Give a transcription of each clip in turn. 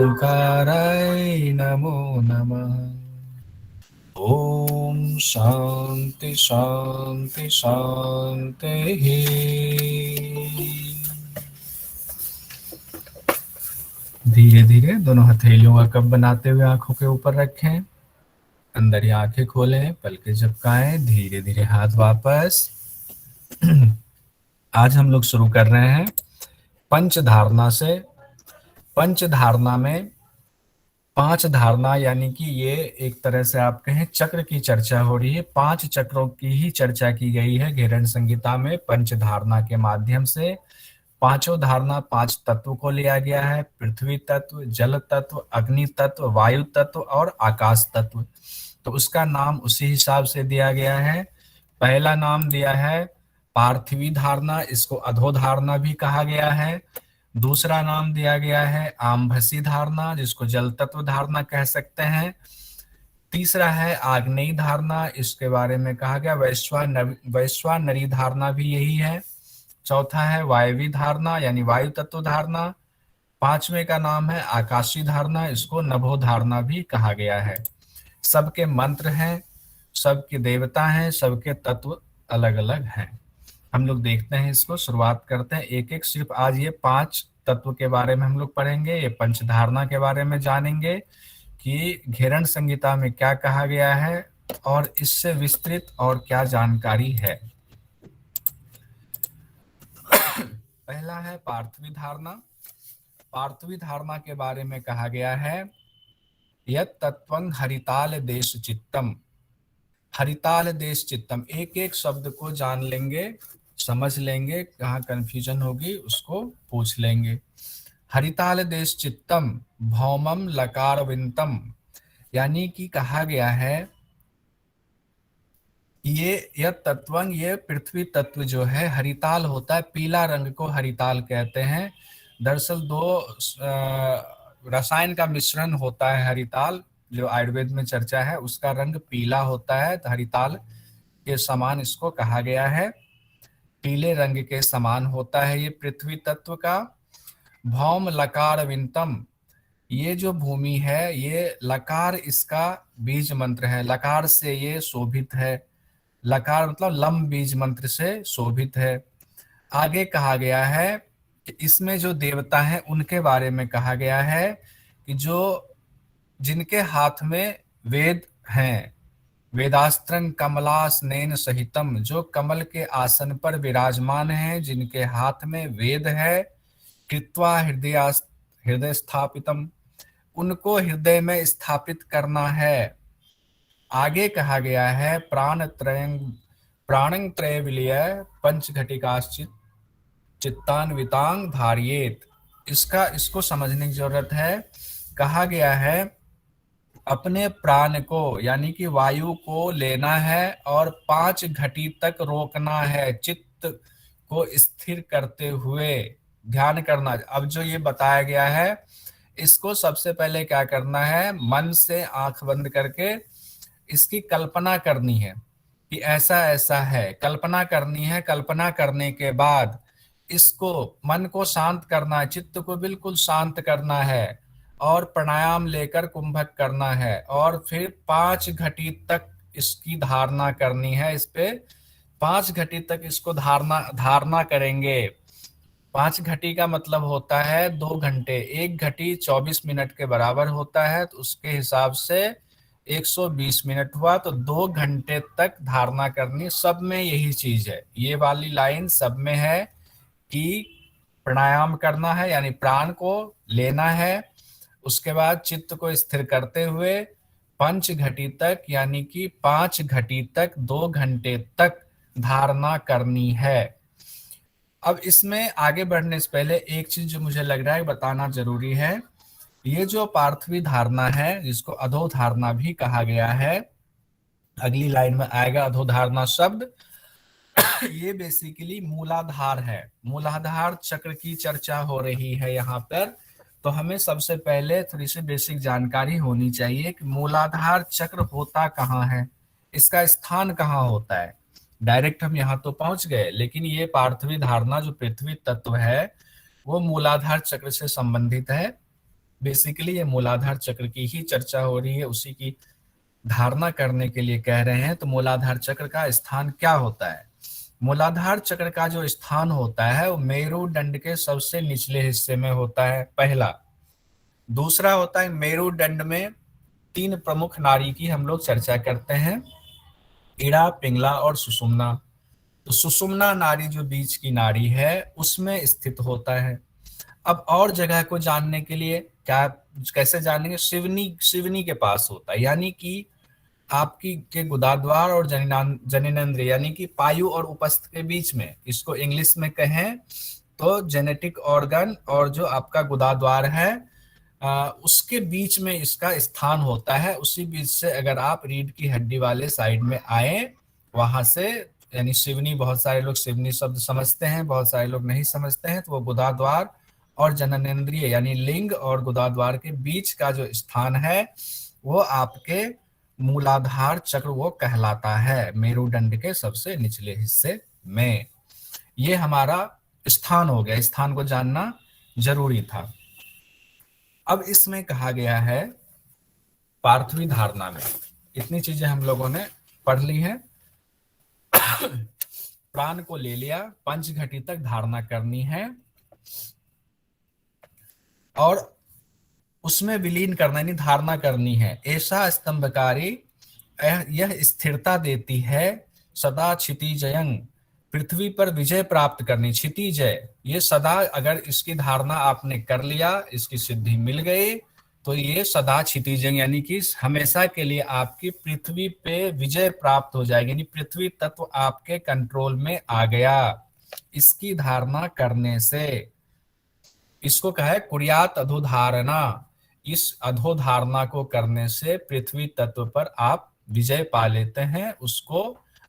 ओंकाराय नमो नमः। ओम शांति शांति शांति ही। धीरे धीरे दोनों हथेलियों का कप बनाते हुए आंखों के ऊपर रखें। अंदर ही आंखें खोलें, पलकें झपकाएं, धीरे धीरे हाथ वापस। आज हम लोग शुरू कर रहे हैं पंच धारणा से। पंच धारणा में 5 धारणा, यानी कि ये एक तरह से आप कहें चक्र की चर्चा हो रही है। 5 चक्रों की ही चर्चा की गई है घेरन संहिता में। पंच धारणा के माध्यम से पांचों धारणा 5 तत्व को लिया गया है। पृथ्वी तत्व, जल तत्व, अग्नि तत्व, वायु तत्व और आकाश तत्व। तो उसका नाम उसी हिसाब से दिया गया है। पहला नाम दिया है पार्थिवी धारणा, इसको अधो धारणा भी कहा गया है। दूसरा नाम दिया गया है आम्भसी धारणा, जिसको जल तत्व धारणा कह सकते हैं। तीसरा है आग्नेयी धारणा, इसके बारे में कहा गया वैश्वानरी धारणा भी यही है। चौथा है वायवी धारणा यानी वायु तत्व धारणा। पांचवें का नाम है आकाशी धारणा, इसको नभो धारणा भी कहा गया है। सबके मंत्र हैं, सबके देवता हैं, सबके तत्व अलग अलग हैं। हम लोग देखते हैं इसको, शुरुआत करते हैं एक एक। सिर्फ आज ये 5 तत्व के बारे में हम लोग पढ़ेंगे, ये पंच धारणा के बारे में जानेंगे कि घेरन संहिता में क्या कहा गया है और इससे विस्तृत और क्या जानकारी है। पहला है पार्थिवी धारणा। पार्थिवी धारणा के बारे में कहा गया है यत् तत्वं हरिताल देश चित्तम। हरिताल देश चित्तम, एक एक शब्द को जान लेंगे, समझ लेंगे, कहाँ कंफ्यूजन होगी उसको पूछ लेंगे। हरिताल देश चित्तम भौमम लकारविंतम, यानी कि कहा गया है यह तत्वं, ये पृथ्वी तत्व जो है हरिताल होता है, पीला रंग को हरिताल कहते हैं। दरअसल 2 रसायन का मिश्रण होता है हरिताल, जो आयुर्वेद में चर्चा है, उसका रंग पीला होता है। तो हरिताल के समान इसको कहा गया है, पीले रंग के समान होता है ये पृथ्वी तत्व का। भौम लकार विंतम, ये जो भूमि है ये लकार इसका बीज मंत्र है, लकार से ये शोभित है। लकार मतलब लम बीज मंत्र से शोभित है। आगे कहा गया है कि इसमें जो देवता हैं उनके बारे में कहा गया है कि जो जिनके हाथ में वेद हैं, वेदास्त्रं कमलासनेन सहितम, जो कमल के आसन पर विराजमान हैं, जिनके हाथ में वेद है। कृत्वा हृदय स्थापितम, उनको हृदय में स्थापित करना है। आगे कहा गया है प्राणं त्रय विलय पंचघटिकाश्चित चित्तान्वितांग धारियेत। इसको समझने की जरूरत है। कहा गया है अपने प्राण को यानी कि वायु को लेना है और 5 घटी तक रोकना है, चित्त को स्थिर करते हुए ध्यान करना। अब जो ये बताया गया है इसको सबसे पहले क्या करना है, मन से आंख बंद करके इसकी कल्पना करनी है कि ऐसा ऐसा है, कल्पना करनी है। कल्पना करने के बाद इसको मन को शांत करना है, चित्त को बिल्कुल शांत करना है और प्राणायाम लेकर कुंभक करना है और फिर 5 घटी तक इसकी धारणा करनी है। इस पे 5 घटी तक इसको धारणा करेंगे। 5 घटी का मतलब होता है 2 घंटे, 1 घटी 24 मिनट के बराबर होता है, तो उसके हिसाब से 120 मिनट हुआ। तो 2 घंटे तक धारणा करनी। सब में यही चीज है, ये वाली लाइन सब में है कि प्राणायाम करना है यानी प्राण को लेना है, उसके बाद चित्त को स्थिर करते हुए 5 घटी तक यानी कि 5 घटी तक 2 घंटे तक धारणा करनी है। अब इसमें आगे बढ़ने से पहले एक चीज जो मुझे लग रहा है बताना जरूरी है, ये जो पार्थिवी धारणा है जिसको अधो धारणा भी कहा गया है, अगली लाइन में आएगा अधो धारणा शब्द। ये बेसिकली मूलाधार है, मूलाधार चक्र की चर्चा हो रही है यहाँ पर। तो हमें सबसे पहले थोड़ी सी बेसिक जानकारी होनी चाहिए कि मूलाधार चक्र होता कहाँ है, इसका स्थान कहाँ होता है। डायरेक्ट हम यहाँ तो पहुंच गए, लेकिन ये पार्थिवी धारणा जो पृथ्वी तत्व है वो मूलाधार चक्र से संबंधित है। बेसिकली ये मूलाधार चक्र की ही चर्चा हो रही है, उसी की धारणा करने के लिए कह रहे हैं। तो मूलाधार चक्र का स्थान क्या होता है? मूलाधार चक्र का जो स्थान होता है वो मेरुदंड के सबसे निचले हिस्से में होता है, पहला। दूसरा होता है मेरुदंड में 3 प्रमुख नाड़ी की हम लोग चर्चा करते हैं, इड़ा, पिंगला और सुषुम्ना। तो सुषुम्ना नाड़ी जो बीच की नाड़ी है उसमें स्थित होता है। अब और जगह को जानने के लिए क्या, कैसे जानेंगे? शिवनी, शिवनी के पास होता है, यानी कि आपकी के गुदाद्वार और जननेंद्र यानी कि पायु और उपस्थ के बीच में, इसको इंग्लिश में कहें तो जेनेटिक ऑर्गन और जो आपका गुदाद्वार है उसके बीच में इसका स्थान होता है। उसी बीच से अगर आप रीढ़ की हड्डी वाले साइड में आए, वहां से, यानी शिवनी, बहुत सारे लोग शिवनी शब्द समझते हैं, बहुत सारे लोग नहीं समझते हैं, तो वो गुदाद्वार और जननेंद्रिय यानी लिंग और गुदाद्वार के बीच का जो स्थान है वो आपके मूलाधार चक्र वो कहलाता है, मेरुदंड के सबसे निचले हिस्से में। ये हमारा स्थान हो गया, स्थान को जानना जरूरी था। अब इसमें कहा गया है पार्थवी धारणा में, इतनी चीजें हम लोगों ने पढ़ ली हैं। प्राण को ले लिया, पंचघटी तक धारणा करनी है और उसमें विलीन करना यानी धारणा करनी है। ऐसा स्तंभकारी यह स्थिरता देती है, सदा क्षितिजयं, पृथ्वी पर विजय प्राप्त करनी। क्षितिजय, ये सदा, अगर इसकी धारणा आपने कर लिया, इसकी सिद्धि मिल गई, तो ये सदा क्षितिजय यानी कि हमेशा के लिए आपकी पृथ्वी पे विजय प्राप्त हो जाएगी, यानी पृथ्वी तत्व आपके कंट्रोल में आ गया इसकी धारणा करने से। इसको कहा है कुर्यात अधोधारणा। इस अधोधारणा को करने से पृथ्वी तत्व पर आप विजय पा लेते हैं, उसको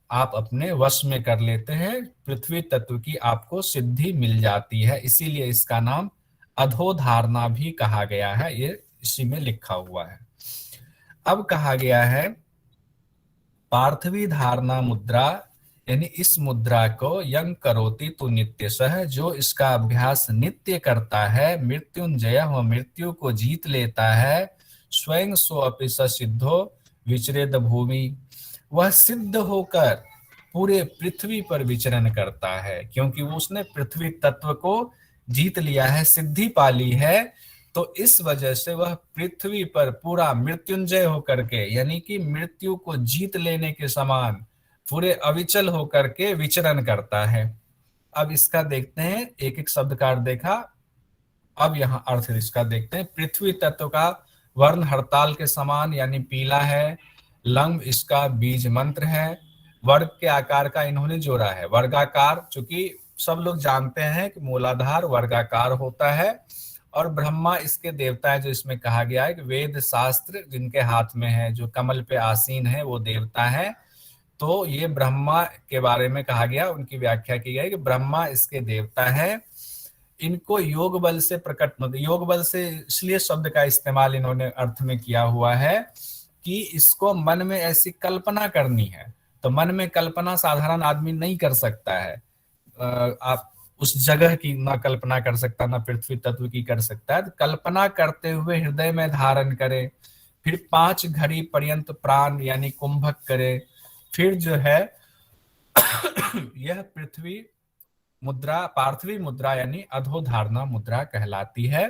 आप अपने वश में कर लेते हैं, पृथ्वी तत्व की आपको सिद्धि मिल जाती है। इसीलिए इसका नाम अधोधारणा भी कहा गया है, ये इसी में लिखा हुआ है। अब कहा गया है पार्थवी धारणा मुद्रा, यानी इस मुद्रा को यंग करोति तु नित्य सह, जो इसका अभ्यास नित्य करता है, मृत्युंजय व मृत्यु को जीत लेता है, स्वयं सो अपि सिद्धो विचरेद भूमि, वह सिद्ध होकर पूरे पृथ्वी पर विचरण करता है, क्योंकि उसने पृथ्वी तत्व को जीत लिया है, सिद्धि पा ली है। तो इस वजह से वह पृथ्वी पर पूरा मृत्युंजय होकर के, यानी कि मृत्यु को जीत लेने के समान पूरे अविचल होकर के विचरण करता है। अब इसका देखते हैं, एक एक शब्द का अर्थ देखा, अब यहाँ अर्थ इसका देखते हैं। पृथ्वी तत्व का वर्ण हड़ताल के समान यानी पीला है, लंब इसका बीज मंत्र है, वर्ग के आकार का इन्होंने जोड़ा है, वर्गाकार, चूंकि सब लोग जानते हैं कि मूलाधार वर्गाकार होता है, और ब्रह्मा इसके देवता है, जो इसमें कहा गया है कि वेद शास्त्र जिनके हाथ में है, जो कमल पे आसीन है, वो देवता है। तो ये ब्रह्मा के बारे में कहा गया, उनकी व्याख्या की गई कि ब्रह्मा इसके देवता है। इनको योग बल से प्रकट, मतलब योग बल से इसलिए शब्द का इस्तेमाल इन्होंने अर्थ में किया हुआ है कि इसको मन में ऐसी कल्पना करनी है। तो मन में कल्पना साधारण आदमी नहीं कर सकता है, आप उस जगह की ना कल्पना कर सकता, ना पृथ्वी तत्व की कर सकता है। तो कल्पना करते हुए हृदय में धारण करे, फिर 5 घड़ी पर्यंत प्राण यानी कुंभक करे, फिर जो है यह पृथ्वी मुद्रा पार्थवी मुद्रा यानी अधोधारणा मुद्रा कहलाती है।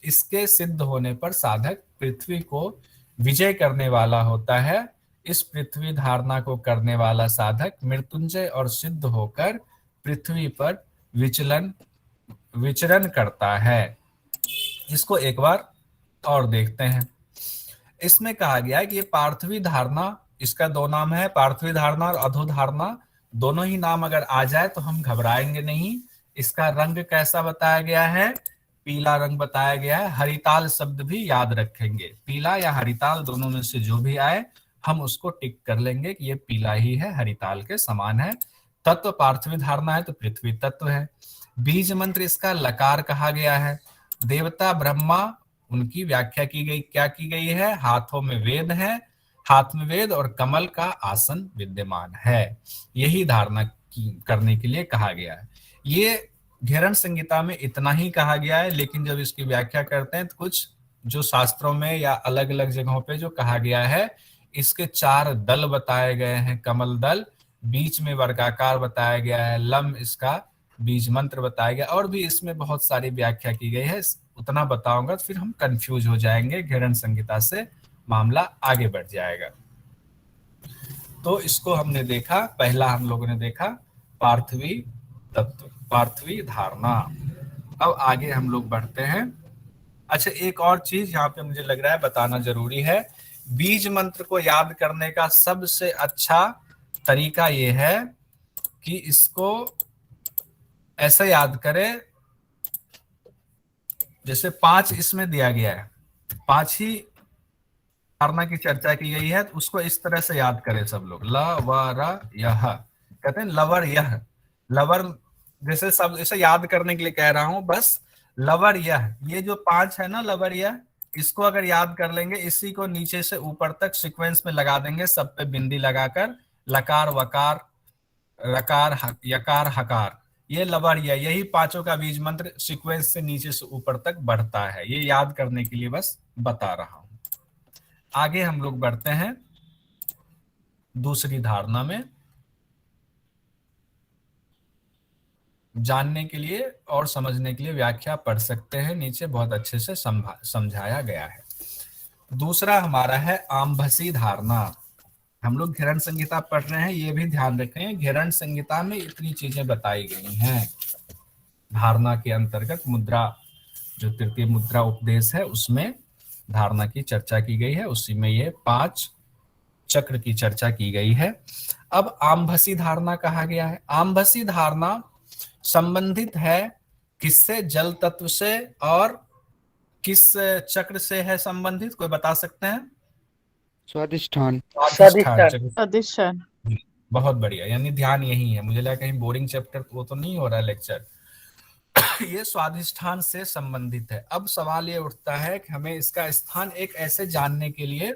इसके सिद्ध होने पर साधक पृथ्वी को विजय करने वाला होता है। इस पृथ्वी धारणा को करने वाला साधक मृत्युंजय और सिद्ध होकर पृथ्वी पर विचरण करता है। इसको एक बार और देखते हैं। इसमें कहा गया है कि ये पार्थवी धारणा, इसका 2 नाम है, पार्थवी धारणा और अधोधारणा। दोनों ही नाम अगर आ जाए तो हम घबराएंगे नहीं। इसका रंग कैसा बताया गया है? पीला रंग बताया गया है। हरिताल शब्द भी याद रखेंगे, पीला या हरिताल दोनों में से जो भी आए हम उसको टिक कर लेंगे कि ये पीला ही है, हरिताल के समान है। तत्व पार्थवी धारणा है तो पृथ्वी तत्व है। बीज मंत्र इसका लकार कहा गया है। देवता ब्रह्मा, उनकी व्याख्या की गई, क्या की गई है? हाथों में वेद है, हाथ में वेद और कमल का आसन विद्यमान है। यही धारणा करने के लिए कहा गया है। ये घेरण संहिता में इतना ही कहा गया है, लेकिन जब इसकी व्याख्या करते हैं तो कुछ जो शास्त्रों में या अलग अलग जगहों पे जो कहा गया है, इसके 4 दल बताए गए हैं। कमल दल, बीच में वर्गाकार बताया गया है, लम इसका बीज मंत्र बताया गया, और भी इसमें बहुत सारी व्याख्या की गई है। उतना बताऊंगा तो फिर हम कंफ्यूज हो जाएंगे, घेरन संहिता से मामला आगे बढ़ जाएगा। तो इसको हमने देखा, पहला हम लोगों ने देखा पार्थवी तत्व, पार्थवी धारणा। अब आगे हम लोग बढ़ते हैं। अच्छा, एक और चीज यहाँ पे मुझे लग रहा है बताना जरूरी है। बीज मंत्र को याद करने का सबसे अच्छा तरीका ये है कि इसको ऐसे याद करें जैसे 5 इसमें दिया गया है, 5 ही धारणा की चर्चा की गई है, तो उसको इस तरह से याद करें सब लोग। ल व र यह, कहते हैं लवर यह, लवर, जैसे सब इसे याद करने के लिए कह रहा हूं बस। लवर यह, ये जो 5 है ना लवर यह, इसको अगर याद कर लेंगे, इसी को नीचे से ऊपर तक सीक्वेंस में लगा देंगे, सब पे बिंदी लगाकर, लकार वकार रकार यकार हकार, ये लवर यह, यही पांचों का बीज मंत्र सीक्वेंस से नीचे से ऊपर तक बढ़ता है। ये याद करने के लिए बस बता रहा हूं। आगे हम लोग बढ़ते हैं दूसरी धारणा में। जानने के लिए और समझने के लिए व्याख्या पढ़ सकते हैं, नीचे बहुत अच्छे से समझाया गया है। दूसरा हमारा है आम्भसी धारणा। हम लोग घेरन संहिता पढ़ रहे हैं, ये भी ध्यान रखें, घेरन संहिता में इतनी चीजें बताई गई हैं। धारणा के अंतर्गत मुद्रा, जो तृतीय मुद्रा उपदेश है, उसमें धारणा की चर्चा की गई है, उसी में ये 5 चक्र की चर्चा की गई है। अब आम्भसी धारणा कहा गया है। आम्भसी धारणा संबंधित है किससे? जल तत्व से। और किस चक्र से है संबंधित, कोई बता सकते हैं? स्वादिष्ठान। स्वादिष्ठान चक्र। अधिष्ठान। बहुत बढ़िया, यानी ध्यान यही है। मुझे लगा कहीं बोरिंग चैप्टर वो तो नहीं हो रहा लेक्चर। ये स्वादिष्ठान से संबंधित है। अब सवाल ये उठता है कि हमें इसका स्थान एक ऐसे जानने के लिए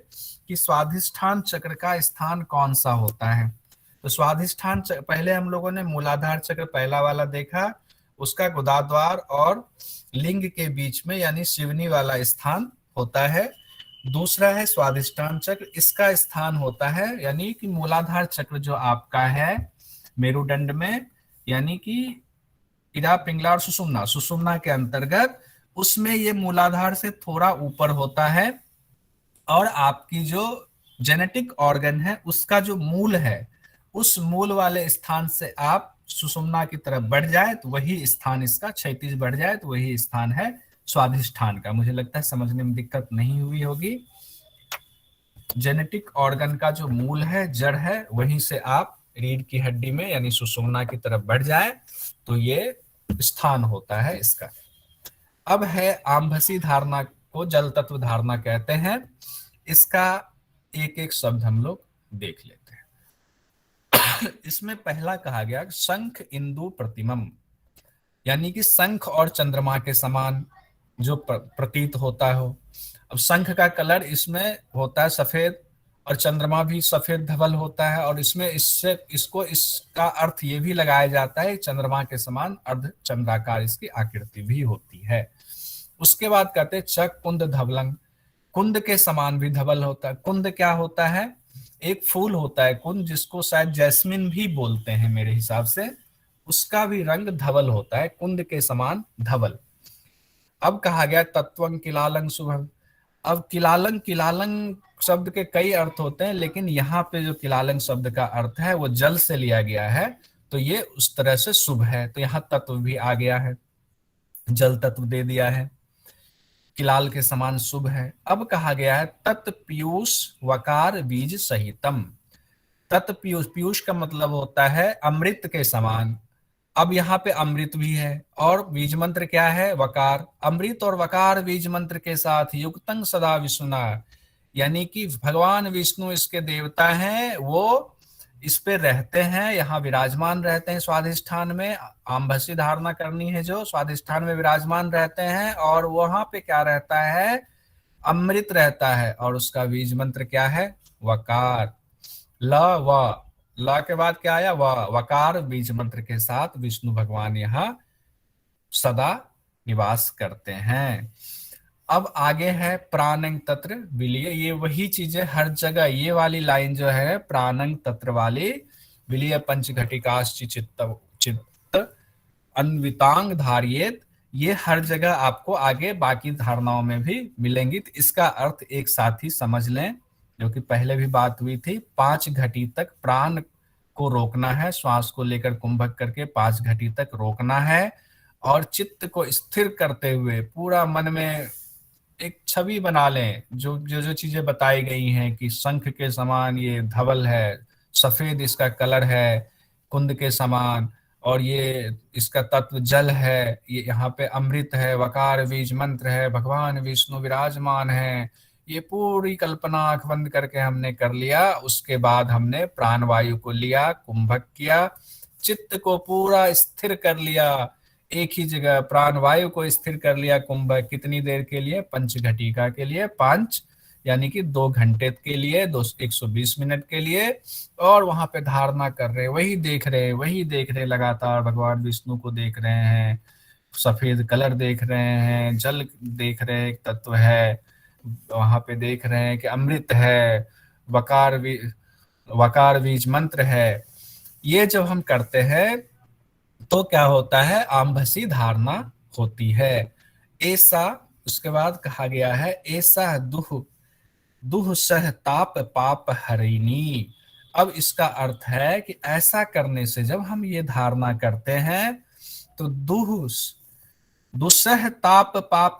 कि स्वादिष्ठान चक्र का स्थान कौन सा होता है। तो स्वादिष्ठान चक्र, पहले हम लोगों ने मूलाधार चक्र पहला वाला देखा, उसका गुदाद्वार और लिंग के बीच में यानी शिवनी वाला स्थान होता है। दूसरा है स्वादिष्ठान चक्र, इसका स्थान होता है यानी कि मूलाधार चक्र जो आपका है मेरुदंड में, यानी कि इड़ा पिंगला और सुषुम्ना, सुषुम्ना के अंतर्गत, उसमें ये मूलाधार से थोड़ा ऊपर होता है। और आपकी जो जेनेटिक ऑर्गन है उसका जो मूल है, उस मूल वाले स्थान से आप सुषुम्ना की तरफ बढ़ जाए तो वही स्थान इसका, क्षैतिज बढ़ जाए तो वही स्थान है स्वादिष्ठान का। मुझे लगता है समझने में दिक्कत नहीं हुई होगी। जेनेटिक ऑर्गन का जो मूल है, जड़ है, वहीं से आप रीढ़ की हड्डी में यानी सुषुम्ना की तरफ बढ़ जाए तो ये स्थान होता है इसका। अब है आम्भसी धारणा को जल तत्व धारणा कहते हैं। इसका एक एक शब्द हम लोग देख लेते हैं। इसमें पहला कहा गया शंख इंदु प्रतिमम, यानी कि शंख और चंद्रमा के समान जो प्रतीत होता हो। अब शंख का कलर इसमें होता है सफेद, और चंद्रमा भी सफेद धवल होता है, और इसमें इसका अर्थ ये भी लगाया जाता है चंद्रमा के समान अर्ध चंद्राकार इसकी आकृति भी होती है। उसके बाद कहते हैं चक कुंद धवलंग, कुंद के समान भी धवल होता है। कुंद क्या होता है? एक फूल होता है कुंद, जिसको शायद जैस्मिन भी बोलते हैं मेरे हिसाब से, उसका भी रंग धवल होता है, कुंद के समान धवल। अब कहा गया तत्वं किलालंग शुभम। अब किलालंग, किलालंग शब्द के कई अर्थ होते हैं, लेकिन यहाँ पे जो किलालंग शब्द का अर्थ है वो जल से लिया गया है, तो ये उस तरह से शुभ है। तो यहाँ तत्व भी आ गया है, जल तत्व दे दिया है, किलाल के समान शुभ है। अब कहा गया है तत् पीयूष वकार बीज सहितम। तत् पीयूष, पीयूष का मतलब होता है अमृत के समान। अब यहाँ पे अमृत भी है, और बीज मंत्र क्या है? वकार। अमृत और वकार बीज मंत्र के साथ युक्तंग सदा विष्णुना, यानी कि भगवान विष्णु इसके देवता हैं, वो इस पे रहते हैं, यहाँ विराजमान रहते हैं स्वादिष्ठान में। आम्भसी धारणा करनी है, जो स्वादिष्ठान में विराजमान रहते हैं, और वहां पे क्या रहता है? अमृत रहता है, और उसका बीज मंत्र क्या है? वकार। ल के बाद क्या आया? वकार बीज मंत्र के साथ विष्णु भगवान यहाँ सदा निवास करते हैं। अब आगे है प्राणंग तत्र विलीय, ये वही चीजें हर जगह, ये वाली लाइन जो है प्राणंग तत्र वाली, विलीय पंचघटिकाश्च चित्त चित्त अन्वितांग धारियेत, ये हर जगह आपको आगे बाकी धारणाओं में भी मिलेंगी। तो इसका अर्थ एक साथ ही समझ लें, जो कि पहले भी बात हुई थी, 5 घटी तक प्राण को रोकना है, श्वास को लेकर कुंभक करके 5 घटी तक रोकना है, और चित्त को स्थिर करते हुए पूरा मन में एक छवि बना लें, जो जो जो चीजें बताई गई हैं कि शंख के समान ये धवल है, सफेद इसका कलर है कुंद के समान, और ये इसका तत्व जल है, ये यहाँ पे अमृत है, वकार बीज मंत्र है, भगवान विष्णु विराजमान है, ये पूरी कल्पना आंख बंद करके हमने कर लिया। उसके बाद हमने प्राणवायु को लिया, कुंभक किया, चित्त को पूरा स्थिर कर लिया, एक ही जगह प्राणवायु को स्थिर कर लिया कुंभक, कितनी देर के लिए, पंचघटिका के लिए, 5 यानी कि 2 घंटे के लिए, 120 मिनट के लिए, और वहां पे धारणा कर रहे, वही देख रहे, वही देख रहे, लगातार भगवान विष्णु को देख रहे हैं, सफेद कलर देख रहे हैं, जल देख रहे हैं, एक तत्व है वहां पे, देख रहे हैं कि अमृत है, वकार वकार बीज मंत्र है। ये जब हम करते हैं तो क्या होता है, आम्भसी धारणा होती है। ऐसा, उसके बाद कहा गया है, ऐसा दुह दुह सह ताप पाप हरिणी। अब इसका अर्थ है कि ऐसा करने से जब हम ये धारणा करते हैं तो दुस्सह ताप पाप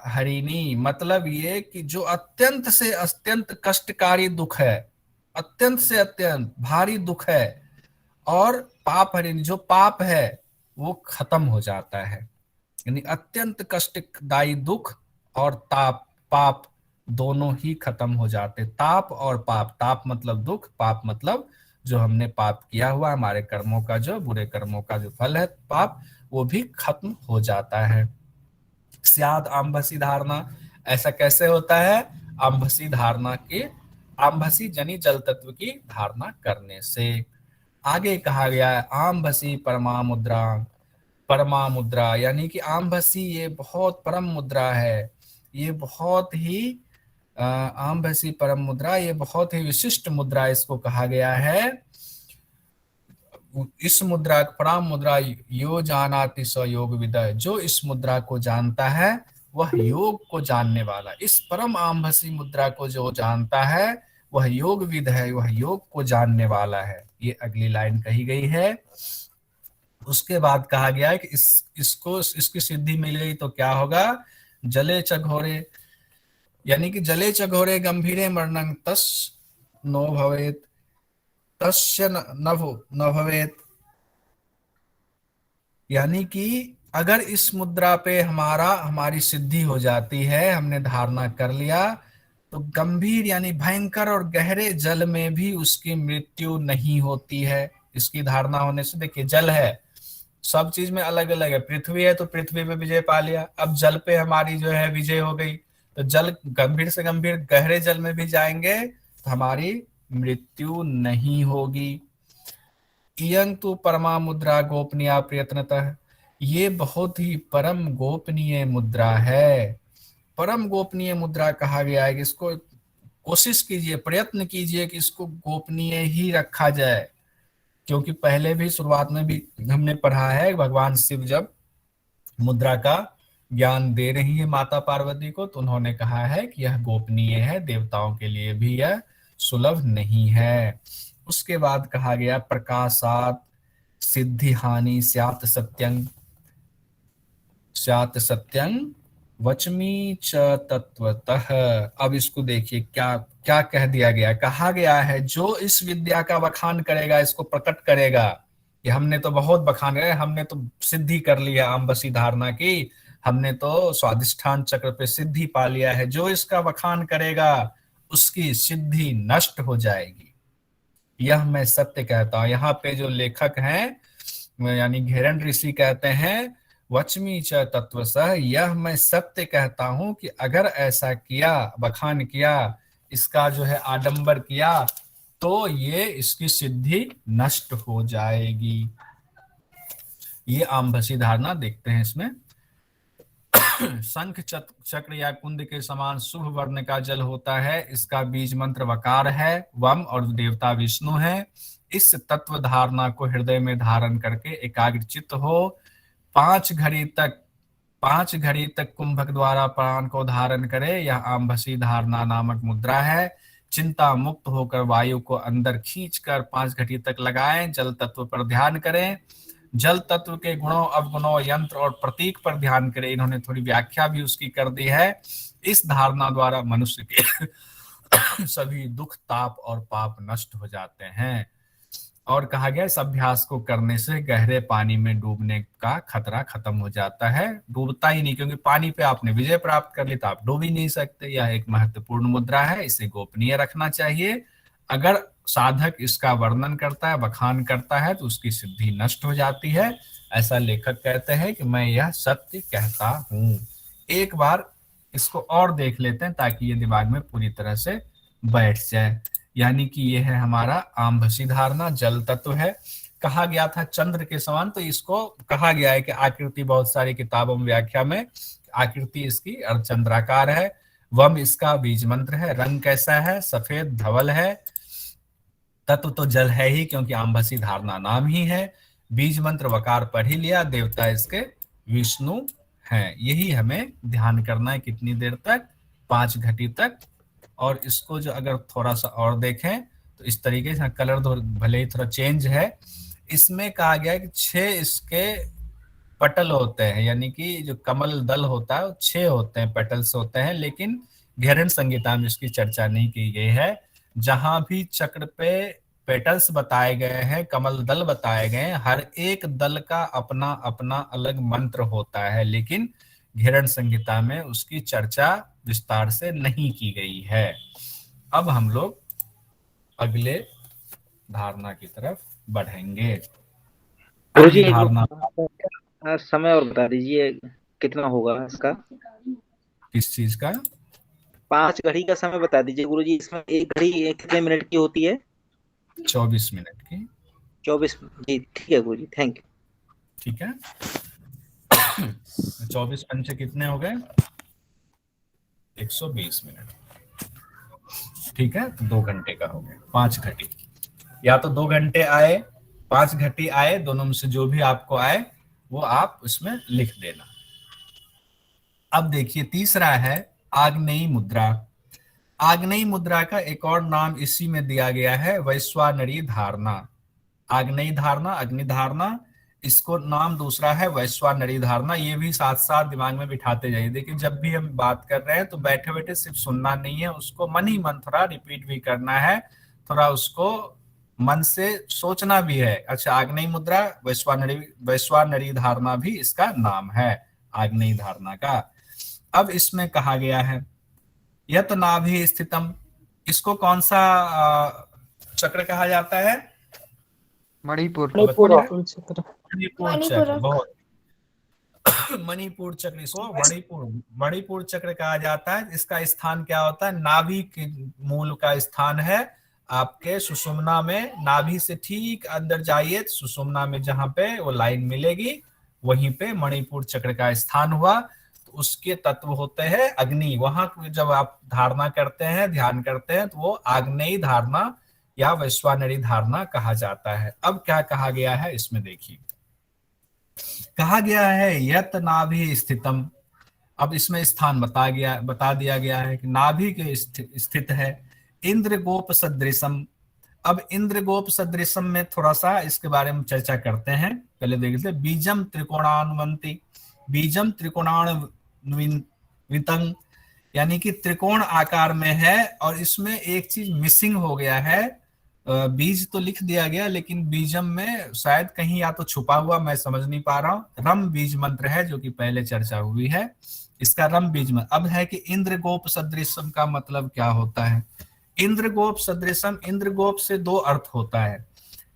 हरिणी, मतलब ये कि जो अत्यंत से अत्यंत कष्टकारी दुख है, अत्यंत से अत्यंत भारी दुख है, और पाप हरिणी, जो पाप है वो खत्म हो जाता है। यानी अत्यंत कष्टदायी दुख और ताप पाप दोनों ही खत्म हो जाते। ताप और पाप, ताप मतलब दुख, पाप मतलब जो हमने पाप किया हुआ, हमारे कर्मों का, जो बुरे कर्मों का जो फल है पाप, वो भी खत्म हो जाता है। स्याद आम्भसी धारणा, ऐसा कैसे होता है, आम्भसी धारणा के, आम्भसी जनी जल तत्व की धारणा करने से। आगे कहा गया है आम्भसी परमा मुद्रा, परमा मुद्रा यानी कि आम्भसी ये बहुत परम मुद्रा है, ये बहुत ही आम्भसी परम मुद्रा, ये बहुत ही विशिष्ट मुद्रा इसको कहा गया है। इस मुद्रा, पराम मुद्रा, यो जानाति स योग विदय, जो इस मुद्रा को जानता है वह योग को जानने वाला, इस परम आम्भसी मुद्रा को जो जानता है वह योग विद है, वह योग को जानने वाला है। ये अगली लाइन कही गई है। उसके बाद कहा गया है कि इसको इसकी सिद्धि मिल गई तो क्या होगा, जले चघोरे, यानी कि जले चघोरे गंभीरे मरणं तस् नो भवेत, तस्य न भवेत, यानी कि अगर इस मुद्रा पे हमारी सिद्धि हो जाती है, हमने धारणा कर लिया, तो गंभीर यानी भयंकर और गहरे जल में भी उसकी मृत्यु नहीं होती है। इसकी धारणा होने से, देखिए जल है, सब चीज में अलग अलग है, पृथ्वी है तो पृथ्वी पे विजय पा लिया, अब जल पे हमारी जो है विजय हो गई, तो जल गंभीर से गंभीर गहरे जल में भी जाएंगे तो हमारी मृत्यु नहीं होगी। इयं तो परमा मुद्रा गोपनीय प्रयत्नतः, ये बहुत ही परम गोपनीय मुद्रा है। परम गोपनीय मुद्रा कहा गया है कि इसको कोशिश कीजिए, प्रयत्न कीजिए कि इसको गोपनीय ही रखा जाए, क्योंकि पहले भी शुरुआत में भी हमने पढ़ा है, भगवान शिव जब मुद्रा का ज्ञान दे रही है माता पार्वती को, तो उन्होंने कहा है कि यह गोपनीय है, देवताओं के लिए भी यह सुलभ नहीं है। उसके बाद कहा गया प्रकाशात सिद्धि हानि स्यात् सत्यं, स्यात् सत्यं वचमी च तत्वतः। अब इसको देखिए क्या क्या कह दिया गया, कहा गया है जो इस विद्या का बखान करेगा, इसको प्रकट करेगा कि हमने तो बहुत बखान करे, हमने तो सिद्धि कर लिया आम्बसी धारणा की, हमने तो स्वादिष्ठान चक्र पे सिद्धि पा लिया है, जो इसका बखान करेगा उसकी सिद्धि नष्ट हो जाएगी, यह मैं सत्य कहता हूं। यहाँ पे जो लेखक हैं यानी घेरन ऋषि कहते हैं, वचमी च तत्वसः, यह मैं सत्य कहता हूं कि अगर ऐसा किया, बखान किया, इसका जो है आडंबर किया, तो ये इसकी सिद्धि नष्ट हो जाएगी। ये आम्भसी धारणा देखते हैं इसमें। शंख चक्र या कुंद के समान शुभ वर्ण का जल होता है। इसका बीज मंत्र वकार है, वम, और देवता विष्णु है। इस तत्व धारणा को हृदय में धारण करके एकाग्रचित्त हो। 5 घड़ी तक कुंभक द्वारा प्राण को धारण करे। यह आम्भसी धारणा नामक मुद्रा है। चिंता मुक्त होकर वायु को अंदर खींचकर 5 घड़ी तक लगाएं। जल तत्व पर ध्यान करें। जल तत्व के गुणों, अवगुणों, यंत्र और प्रतीक पर ध्यान करें। इन्होंने थोड़ी व्याख्या भी उसकी कर दी है। इस धारणा द्वारा मनुष्य के सभी दुख, ताप और पाप नष्ट हो जाते हैं। और कहा गया इस अभ्यास को करने से गहरे पानी में डूबने का खतरा खत्म हो जाता है। डूबता ही नहीं, क्योंकि पानी पे आपने विजय प्राप्त कर ली तो आप डूब ही नहीं सकते। यह एक महत्वपूर्ण मुद्रा है, इसे गोपनीय रखना चाहिए। अगर साधक इसका वर्णन करता है, बखान करता है, तो उसकी सिद्धि नष्ट हो जाती है। ऐसा लेखक कहते हैं कि मैं यह सत्य कहता हूं। एक बार इसको और देख लेते हैं ताकि ये दिमाग में पूरी तरह से बैठ जाए। यानी कि ये है हमारा आम्भसी धारणा, जल तत्व है। कहा गया था चंद्र के समान, तो इसको कहा गया है कि आकृति, बहुत सारी किताबों में व्याख्या में आकृति इसकी अर्धचंद्राकार है। वम इसका बीज मंत्र है। रंग कैसा है? सफेद धवल है। तत्व तो जल है ही, क्योंकि आम्भसी धारणा नाम ही है। बीज मंत्र वकार पढ़ ही लिया। देवता इसके विष्णु हैं। यही हमें ध्यान करना है। कितनी देर तक? 5 घटी तक। और इसको जो अगर थोड़ा सा और देखें तो इस तरीके से, कलर भले ही थोड़ा चेंज है, इसमें कहा गया है कि 6 इसके पटल होते हैं। यानी कि जो कमल दल होता है वो 6 होते हैं, पेटल्स होते हैं। लेकिन घेरन संहिता में इसकी चर्चा नहीं की गई है। जहां भी चक्र पे पेटल्स बताए गए हैं, कमल दल बताए गए हैं, हर एक दल का अपना अपना अलग मंत्र होता है, लेकिन घेरन संहिता में उसकी चर्चा विस्तार से नहीं की गई है। अब हम लोग अगले धारणा की तरफ बढ़ेंगे। गुरुजी अगली एक धारणा समय और बता दीजिए कितना होगा इसका। किस चीज का? 5 घड़ी का समय बता दीजिए गुरुजी। इसमें एक घड़ी कितने मिनट की होती है? 24 मिनट की। 24। जी ठीक है गुरुजी, थैंक यू। ठीक है। 24 पंचे कितने हो गए? 120 मिनट। ठीक है, तो 2 घंटे का हो गया। 5 घटी, या तो 2 घंटे आए, 5 घटी आए, दोनों में से जो भी आपको आए वो आप उसमें लिख देना। अब देखिए तीसरा है आग्नेयी मुद्रा। आग्नेयी मुद्रा का एक और नाम इसी में दिया गया है, वैश्वानरी धारणा। आग्नेयी धारणा, अग्नि धारणा, इसको नाम दूसरा है वैश्वानरी धारणा। ये भी साथ साथ दिमाग में बिठाते जाइए। देखिए जब भी हम बात कर रहे हैं तो बैठे बैठे सिर्फ सुनना नहीं है, उसको मन ही मन थोड़ा रिपीट भी करना है, थोड़ा उसको मन से सोचना भी है। अच्छा, आग्नेयी मुद्रा, वैश्वानरी धारणा भी इसका नाम है, आग्नेयी धारणा का। अब इसमें कहा गया है यत नाभि स्थितम, इसको कौन सा चक्र कहा जाता है? मणिपुर। मणिपुर चक्र। बहुत मणिपुर चक्र, इसको मणिपुर चक्र कहा जाता है। इसका स्थान क्या होता है? नाभि के मूल का स्थान है आपके सुषुम्ना में। नाभि से ठीक अंदर जाइए, सुषुम्ना में जहां पे वो लाइन मिलेगी वहीं पे मणिपुर चक्र का स्थान हुआ। तो उसके तत्व होते हैं अग्नि। वहां जब आप धारणा करते हैं, ध्यान करते हैं, तो वो आग्नेयी धारणा या वैश्वानरी धारणा कहा जाता है। अब क्या कहा गया है इसमें देखिए, कहा गया है यत नाभि स्थितम। अब इसमें स्थान बता दिया गया है कि नाभि के स्थित है। इंद्र गोप सदृशम। अब इंद्र गोप सदृशम में थोड़ा सा इसके बारे में चर्चा करते हैं। पहले देख लेते, बीजम त्रिकोणान्वंती, बीजम त्रिकोणान्वितंग, यानी कि त्रिकोण आकार में है। और इसमें एक चीज मिसिंग हो गया है, बीज तो लिख दिया गया लेकिन बीजम में शायद कहीं या तो छुपा हुआ, मैं समझ नहीं पा रहा हूं। रम बीज मंत्र है जो कि पहले चर्चा हुई है, इसका रम बीज मंत्र। अब है कि इंद्र गोप सदृशम का मतलब क्या होता है? इंद्र गोप सदृशम, इंद्र गोप से 2 अर्थ होता है।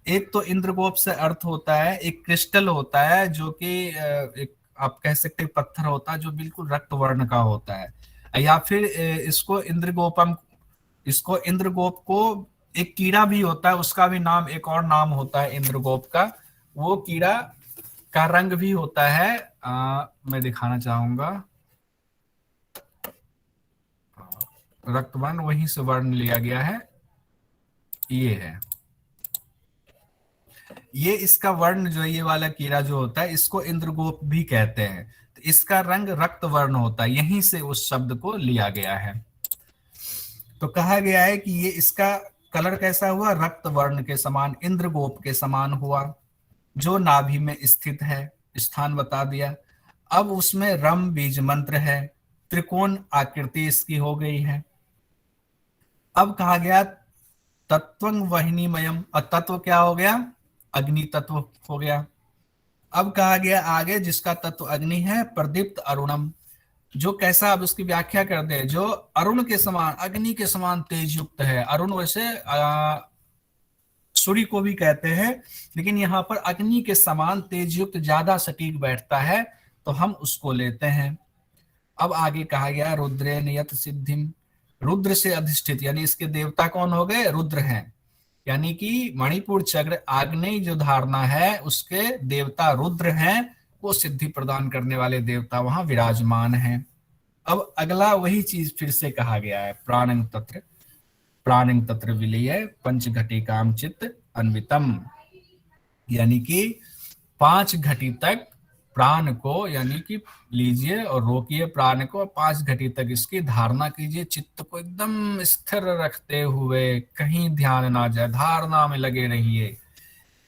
एक तो इंद्र गोप से अर्थ होता है एक क्रिस्टल होता है, जो कि एक आप कह सकते पत्थर होता है जो बिल्कुल रक्त वर्ण का होता है। या फिर इसको इंद्रगोपम, इसको इंद्रगोप को एक कीड़ा भी होता है, उसका भी नाम, एक और नाम होता है इंद्रगोप का। वो कीड़ा का रंग भी होता है, मैं दिखाना चाहूंगा, रक्त वर्ण वहीं से वर्ण लिया गया है, ये है, ये इसका वर्ण जो ये वाला कीड़ा जो होता है इसको इंद्रगोप भी कहते हैं। तो इसका रंग रक्त वर्ण होता है, यहीं से उस शब्द को लिया गया है। तो कहा गया है कि ये इसका कलर कैसा हुआ, रक्त वर्ण के समान, इंद्रगोप के समान हुआ, जो नाभि में स्थित है, स्थान बता दिया। अब उसमें रम बीज मंत्र है, त्रिकोण आकृति इसकी हो गई है। अब कहा गया तत्वं वहिनीमयम, और तत्व क्या हो गया, अग्नि तत्व हो गया। अब कहा गया आगे जिसका तत्व अग्नि है, प्रदीप्त अरुणम, जो कैसा, अब उसकी व्याख्या कर दे, जो अरुण के समान, अग्नि के समान तेज युक्त है। अरुण वैसे सूर्य को भी कहते हैं, लेकिन यहाँ पर अग्नि के समान तेज युक्त ज्यादा सटीक बैठता है, तो हम उसको लेते हैं। अब आगे कहा गया रुद्रेन यत सिद्धिम, रुद्र से अधिष्ठित, यानी इसके देवता कौन हो गए, रुद्र हैं, यानी कि मणिपुर चक्र आग्नेय जो धारणा है उसके देवता रुद्र हैं, वो सिद्धि प्रदान करने वाले देवता वहां विराजमान हैं। अब अगला वही चीज फिर से कहा गया है, प्राणंग तत्र, प्राणंग तत्र विलय पंचघटिकाम चित्त अन्वितम, यानी कि 5 घटी तक प्राण को, यानी कि लीजिए और रोकिए प्राण को, 5 घटी तक इसकी धारणा कीजिए, चित्त को एकदम स्थिर रखते हुए, कहीं ध्यान ना जाए, धारणा में लगे रहिए।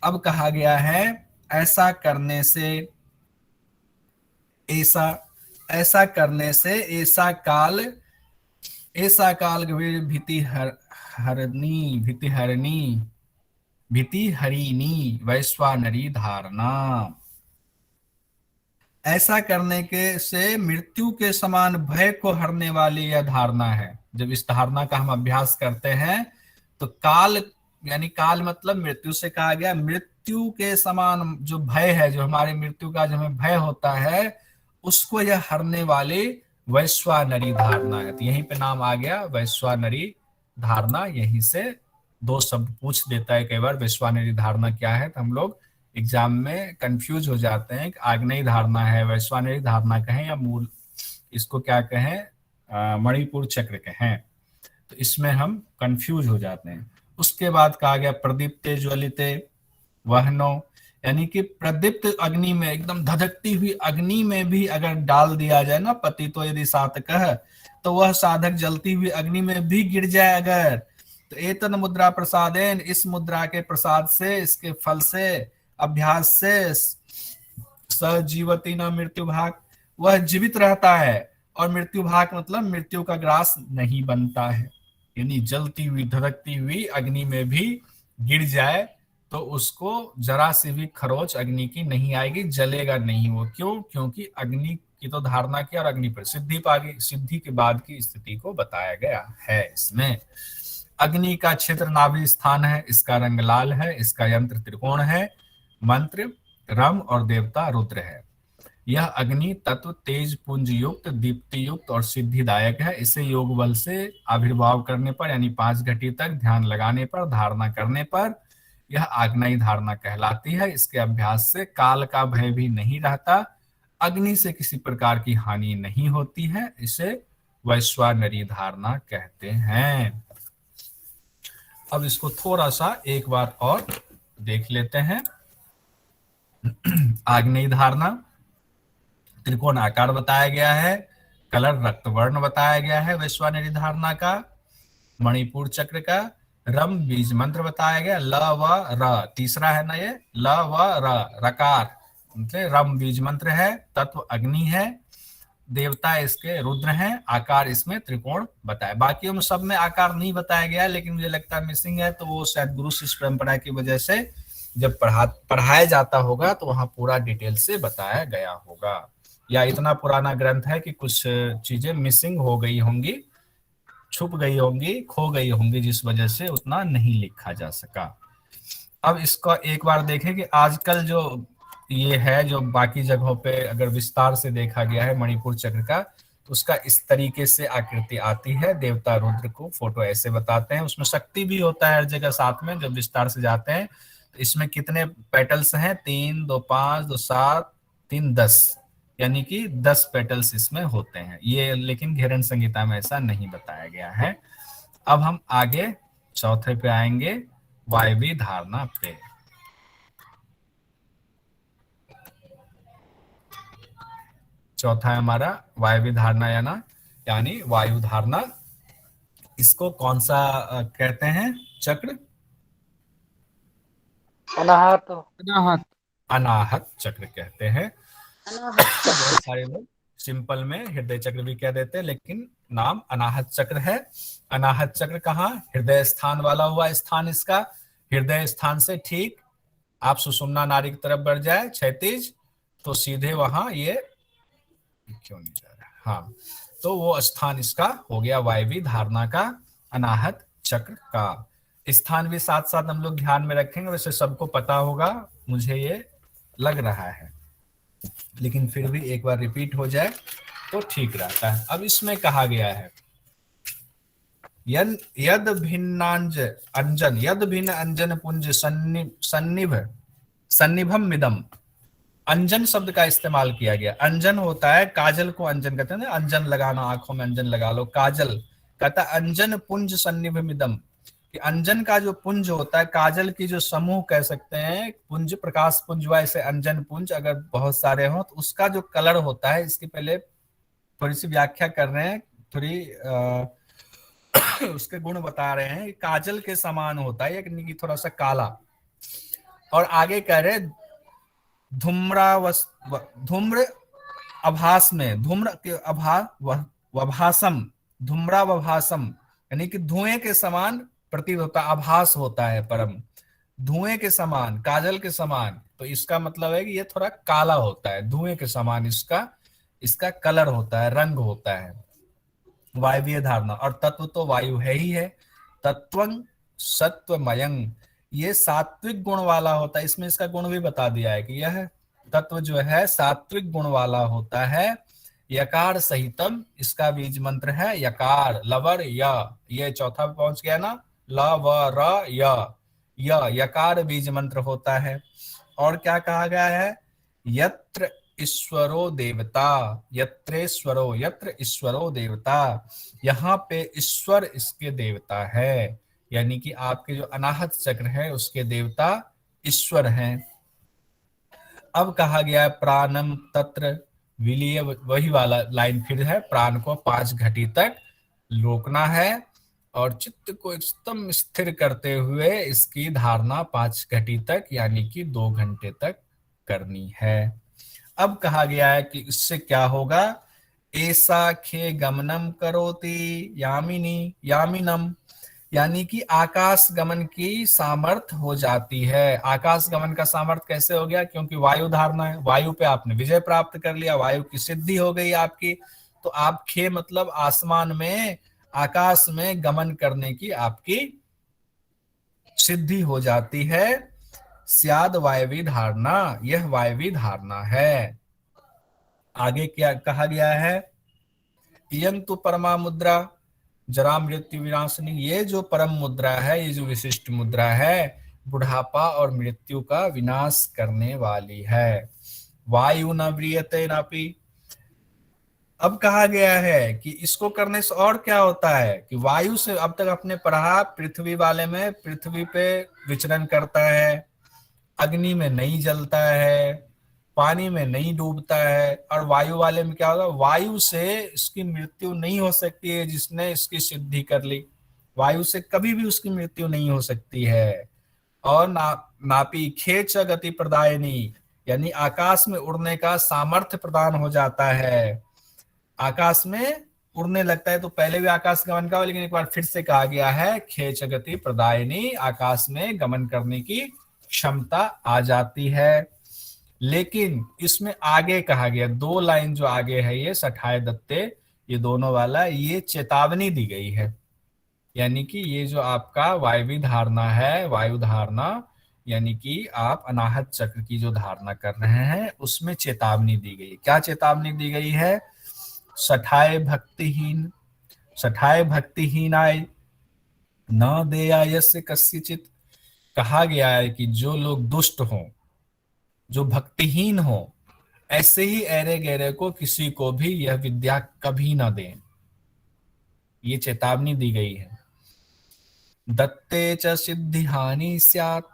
अब कहा गया है ऐसा करने से, ऐसा करने से ऐसा काल भीति हरिणी वैश्वानरी धारणा, ऐसा करने के से मृत्यु के समान भय को हरने वाली यह धारणा है। जब इस धारणा का हम अभ्यास करते हैं तो काल, यानी काल मतलब मृत्यु से कहा गया, मृत्यु के समान जो भय है, जो हमारे मृत्यु का जो हमें भय होता है, उसको यह हरने वाली वैश्वानरी धारणा है। तो यहीं पे नाम आ गया वैश्वानरी धारणा, यहीं से 2 शब्द पूछ देता है कई बार, वैश्वानरी धारणा क्या है, तो हम लोग एग्जाम में कंफ्यूज हो जाते हैं कि आग्नेय धारणा है, वैश्वानरी धारणा कहें, या मूल इसको क्या कहें, मणिपुर चक्र कहें, तो इसमें हम कंफ्यूज हो जाते हैं। उसके बाद कहा गया प्रदीप्ते ज्वलिते वहनो, यानी कि प्रदीप्त अग्नि में, एकदम धधकती हुई अग्नि में भी अगर डाल दिया जाए ना पति, तो यदि सातकः, तो वह साधक जलती हुई अग्नि में भी गिर जाए अगर, तो एतन मुद्रा प्रसादेन, इस मुद्रा के प्रसाद से, इसके फल से, अभ्यास से, सजीवती न मृत्यु भाग, वह जीवित रहता है, और मृत्यु भाग मतलब मृत्यु का ग्रास नहीं बनता है। यानी जलती हुई धधकती हुई अग्नि में भी गिर जाए तो उसको जरा सी भी खरोच अग्नि की नहीं आएगी, जलेगा नहीं वो। क्यों? क्योंकि अग्नि की तो धारणा की और अग्नि पर सिद्धि के बाद की स्थिति को बताया गया है। इसमें अग्नि का क्षेत्र नाभि स्थान है, इसका रंग लाल है, इसका यंत्र त्रिकोण है, मंत्र रम और देवता रुद्र है। यह अग्नि तत्व तेज पुंज युक्त, दीप्ति युक्त और सिद्धिदायक है। इसे योग बल से आविर्भाव करने पर, यानी 5 घटी तक ध्यान लगाने पर, धारणा करने पर यह आग्नेय धारणा कहलाती है। इसके अभ्यास से काल का भय भी नहीं रहता, अग्नि से किसी प्रकार की हानि नहीं होती है। इसे वैश्वानरी धारणा कहते हैं। अब इसको थोड़ा सा एक बार और देख लेते हैं। आग्नेय धारणा, त्रिकोण आकार बताया गया है, कलर रक्तवर्ण बताया गया है वैश्वानरी धारणा का, मणिपुर चक्र का, रम बीज मंत्र बताया गया, ल व र, तीसरा है ना ये, ल व र, रकार मतलब रम बीज मंत्र है, तत्व अग्नि है, देवता इसके रुद्र हैं, आकार इसमें त्रिकोण बताया। बाकी में सब में आकार नहीं बताया गया, लेकिन मुझे लगता है मिसिंग है, तो वो शायद गुरु शिष्य परंपरा की वजह से जब पढ़ाया जाता होगा तो वहां पूरा डिटेल से बताया गया होगा, या इतना पुराना ग्रंथ है कि कुछ चीजें मिसिंग हो गई होंगी, छुप गई होंगी, खो गई होंगी, जिस वजह से उतना नहीं लिखा जा सका। अब इसका एक बार देखें कि आजकल जो ये है, जो बाकी जगहों पे अगर विस्तार से देखा गया है मणिपुर चक्र का, तो उसका इस तरीके से आकृति आती है। देवता रुद्र को फोटो ऐसे बताते हैं, उसमें शक्ति भी होता है हर जगह साथ में। जब विस्तार से जाते हैं इसमें कितने पेटल्स हैं? 3, 2 5, 2 7, 3 10, यानी कि 10 पेटल्स इसमें होते हैं। ये लेकिन घेरन संहिता में ऐसा नहीं बताया गया है। अब हम आगे चौथे पे आएंगे, वायवी धारणा पे। चौथा है हमारा वायवी धारणा यानी वायु धारणा। इसको कौन सा कहते हैं चक्र? अनाहत। अनाहत। अनाहत चक्र कहते हैं। बहुत सारे लोग सिंपल में हृदय चक्र भी कह देते हैं, लेकिन नाम अनाहत चक्र है। अनाहत चक्र कहाँ? हृदय स्थान वाला हुआ स्थान इसका। हृदय स्थान से ठीक आप सुषुम्ना नाड़ी की तरफ बढ़ जाए क्षैतिज, तो सीधे वहां ये क्यों नहीं जा रहा, हाँ, तो वो स्थान इसका हो गया वायवी धारणा का, अनाहत चक्र का। स्थान भी साथ साथ हम लोग ध्यान में रखेंगे, वैसे सबको पता होगा मुझे ये लग रहा है, लेकिन फिर भी एक बार रिपीट हो जाए तो ठीक रहता है। अब इसमें कहा गया है यद भिन्नांज अंजन, यद भिन्न अंजन पुंज सन्निभ सन्निभम मिदम। अंजन शब्द का इस्तेमाल किया गया। अंजन होता है, काजल को अंजन कहते हैं ना, अंजन लगाना, आंखों में अंजन लगा लो, काजल कहता है अंजन पुंज सन्निभ मिदम, कि अंजन का जो पुंज होता है, काजल की जो समूह कह सकते हैं, पुंज प्रकाश पुंज वैसे अंजन पुंज अगर बहुत सारे हो तो उसका जो कलर होता है, इसकी पहले थोड़ी सी व्याख्या कर रहे हैं, थोड़ी उसके गुण बता रहे हैं। काजल के समान होता है यानी कि थोड़ा सा काला। और आगे कह रहे धूम्र आभास में, धूम्र के वभासम, धूम्रावभासम यानी कि धुएं के समान प्रतीत होता है, आभास होता है परम, धुएं के समान, काजल के समान। तो इसका मतलब है कि ये थोड़ा काला होता है, धुएं के समान इसका कलर होता है, रंग होता है। वायवीय धारणा। और तत्व तो वायु है ही है। तत्वं सत्वमयं, ये सात्विक गुण वाला होता है। इसमें इसका गुण भी बता दिया है कि यह तत्व जो है सात्विक गुण वाला होता है। यकार सहितम, इसका बीज मंत्र है यकार, लवर य, ये चौथा पहुंच गया ना, ल व र य, यकार बीज मंत्र होता है। और क्या कहा गया है? यत्र ईश्वरो देवता, यत्रेश्वरो, यत्र ईश्वरो देवता, यहाँ पे ईश्वर इसके देवता है, यानी कि आपके जो अनाहत चक्र है उसके देवता ईश्वर हैं। अब कहा गया है प्राणम तत्र विलीय, वही वाला लाइन फिर है, प्राण को 5 घटी तक रोकना है और चित्त को एकदम स्थिर करते हुए इसकी धारणा 5 घटी तक यानी कि 2 घंटे तक करनी है। अब कहा गया है कि इससे क्या होगा? ऐसा खे गमनम करोति यामिनी यामिनम, यानी कि आकाश गमन की सामर्थ्य हो जाती है। आकाश गमन का सामर्थ्य कैसे हो गया? क्योंकि वायु धारणा है, वायु पे आपने विजय प्राप्त कर लिया, वायु की सिद्धि हो गई आपकी, तो आप खे मतलब आसमान में, आकाश में गमन करने की आपकी सिद्धि हो जाती है। स्याद वायवी धारणा, यह वायवी धारणा है। आगे क्या कहा गया है? इयं तु परमा मुद्रा जरा मृत्यु विनाशिनी, ये जो परम मुद्रा है, ये जो विशिष्ट मुद्रा है, बुढ़ापा और मृत्यु का विनाश करने वाली है। वायु न व्रियते नापि, अब कहा गया है कि इसको करने से और क्या होता है कि वायु से, अब तक अपने पढ़ा पृथ्वी वाले में, पृथ्वी पे विचरण करता है, अग्नि में नहीं जलता है, पानी में नहीं डूबता है। और वायु वाले में क्या होगा? वायु से इसकी मृत्यु नहीं हो सकती है, जिसने इसकी सिद्धि कर ली, वायु से कभी भी उसकी मृत्यु नहीं हो सकती है। और नापी खेच गति प्रदायनी, यानी आकाश में उड़ने का सामर्थ्य प्रदान हो जाता है। आकाश में उड़ने लगता है, तो पहले भी आकाश गमन का, लेकिन एक बार फिर से कहा गया है खेच गति प्रदायनी, आकाश में गमन करने की क्षमता आ जाती है। लेकिन इसमें आगे कहा गया, 2 लाइन जो आगे है, ये सठाए दत्ते, ये दोनों वाला, ये चेतावनी दी गई है, यानी कि ये जो आपका वायवी धारणा है, वायु धारणा, यानी कि आप अनाहत चक्र की जो धारणा कर रहे हैं उसमें चेतावनी दी गई। क्या चेतावनी दी गई है? सठाए भक्तिहीन, सठाए भक्तिहीनाय न देया यस्य कस्यचित, कहा गया है कि जो लोग दुष्ट हों, जो भक्तिहीन हो, ऐसे ही ऐरे गहरे को किसी को भी यह विद्या कभी न दें। ये चेतावनी दी गई है। दत्ते च सिद्धि हानि स्यात्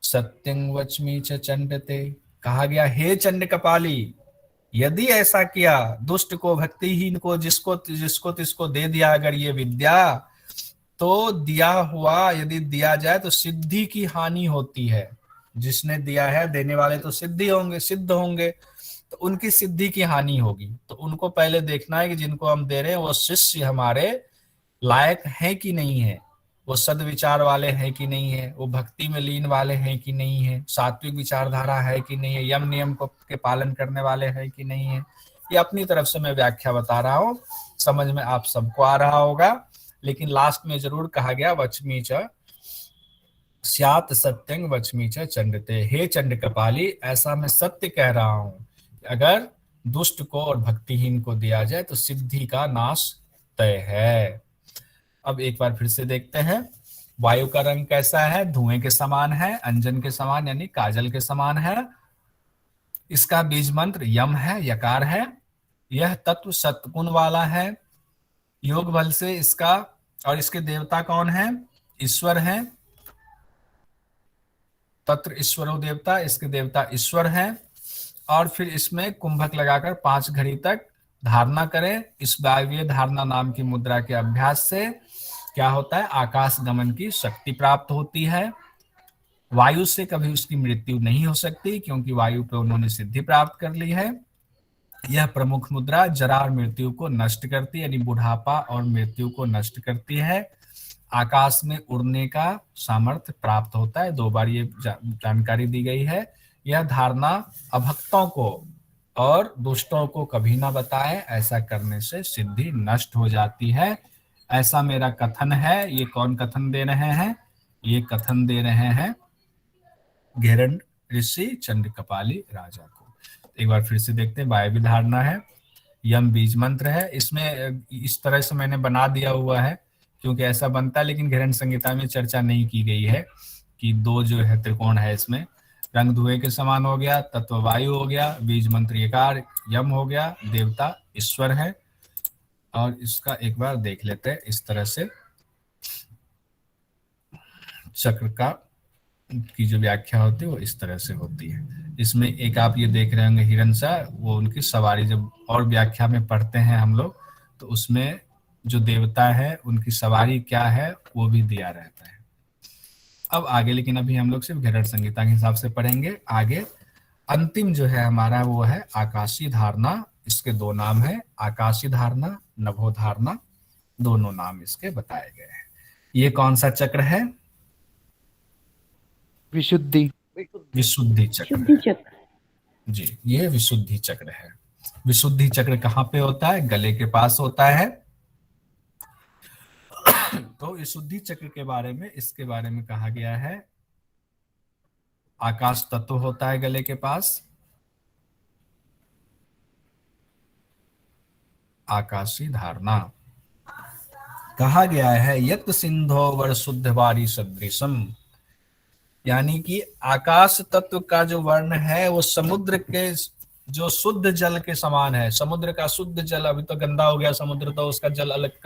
सत्यं वच्मि च चंडते। कहा गया, हे चंड कपाली, यदि ऐसा किया, दुष्ट को, भक्तिहीन को, जिसको जिसको तिसको दे दिया अगर ये विद्या, तो दिया हुआ यदि दिया जाए तो सिद्धि की हानि होती है। जिसने दिया है, देने वाले तो सिद्धि होंगे, सिद्ध होंगे, तो उनकी सिद्धि की हानि होगी। तो उनको पहले देखना है कि जिनको हम दे रहे हैं वो शिष्य हमारे लायक है कि नहीं है, वो सदविचार वाले हैं कि नहीं है, वो भक्ति में लीन वाले हैं कि नहीं है, सात्विक विचारधारा है कि नहीं है, यम नियम को के पालन करने वाले हैं कि नहीं है। ये अपनी तरफ से मैं व्याख्या बता रहा हूँ, समझ में आप सबको आ रहा होगा। लेकिन लास्ट में जरूर कहा गया, वच्मी च स्यात् सत्यं वच्मी च चंडते। हे चंड कपाली, ऐसा मैं सत्य कह रहा हूं, अगर दुष्ट को और भक्तिहीन को दिया जाए तो सिद्धि का नाश तय है। अब एक बार फिर से देखते हैं, वायु का रंग कैसा है? धुएं के समान है, अंजन के समान यानी काजल के समान है। इसका बीज मंत्र यम है, यकार है। यह तत्व सत्गुण वाला है। योग बल से इसका, और इसके देवता कौन है? ईश्वर है। तत्र ईश्वरो देवता, इसके देवता ईश्वर है। और फिर इसमें कुंभक लगाकर 5 घड़ी तक धारणा करें। इस वायवीय धारणा नाम की मुद्रा के अभ्यास से क्या होता है? आकाश गमन की शक्ति प्राप्त होती है। वायु से कभी उसकी मृत्यु नहीं हो सकती, क्योंकि वायु पे उन्होंने सिद्धि प्राप्त कर ली है। यह प्रमुख मुद्रा जरा और मृत्यु को नष्ट करती है, यानी बुढ़ापा और मृत्यु को नष्ट करती है। आकाश में उड़ने का सामर्थ्य प्राप्त होता है। 2 बार ये जानकारी दी गई है। यह धारणा अभक्तों को और दुष्टों को कभी ना बताएं, ऐसा करने से सिद्धि नष्ट हो जाती है, ऐसा मेरा कथन है। ये कौन कथन दे रहे हैं? ये कथन दे रहे हैं घेरंड ऋषि चंड कपाली राजा को। एक बार फिर से देखते हैं, वायव्य धारणा है, यम बीज मंत्र है। इसमें इस तरह से मैंने बना दिया हुआ है क्योंकि ऐसा बनता है, लेकिन घेरंड संहिता में चर्चा नहीं की गई है कि 2 जो है त्रिकोण है, इसमें रंग धुएं के समान हो गया, तत्व वायु हो गया, बीज मंत्र यकार, यम हो गया, देवता ईश्वर है। और इसका एक बार देख लेते हैं, इस तरह से चक्र का की जो व्याख्या होती है वो इस तरह से होती है। इसमें एक आप ये देख रहे होंगे हिरनसा, वो उनकी सवारी, जब और व्याख्या में पढ़ते हैं हम लोग तो उसमें जो देवता है उनकी सवारी क्या है वो भी दिया रहता है। अब आगे, लेकिन अभी हम लोग सिर्फ घेरंड संहिता के हिसाब से पढ़ेंगे। आगे अंतिम जो है हमारा वो है आकाशीय धारणा। इसके 2 नाम है, आकाशीय धारणा, नभो धारणा, दोनों नाम इसके बताए गए हैं। ये कौन सा चक्र है? विशुद्धि। विशुद्धि चक्र शुद्धि है। चक्र। जी, ये विशुद्धि चक्र है। विशुद्धि चक्र कहाँ पे होता है? गले के पास होता है। तो विशुद्धि चक्र के बारे में, इसके बारे में कहा गया है, आकाश तत्व होता है गले के पास, आकाशीय धारणा। कहा गया है यत सिंधो वर शुद्ध वारी सदृशम, यानी कि आकाश तत्व का जो वर्ण है वो समुद्र के जो शुद्ध जल के समान है। समुद्र का शुद्ध जल, अभी तो गंदा हो गया समुद्र, तो उसका जल अलग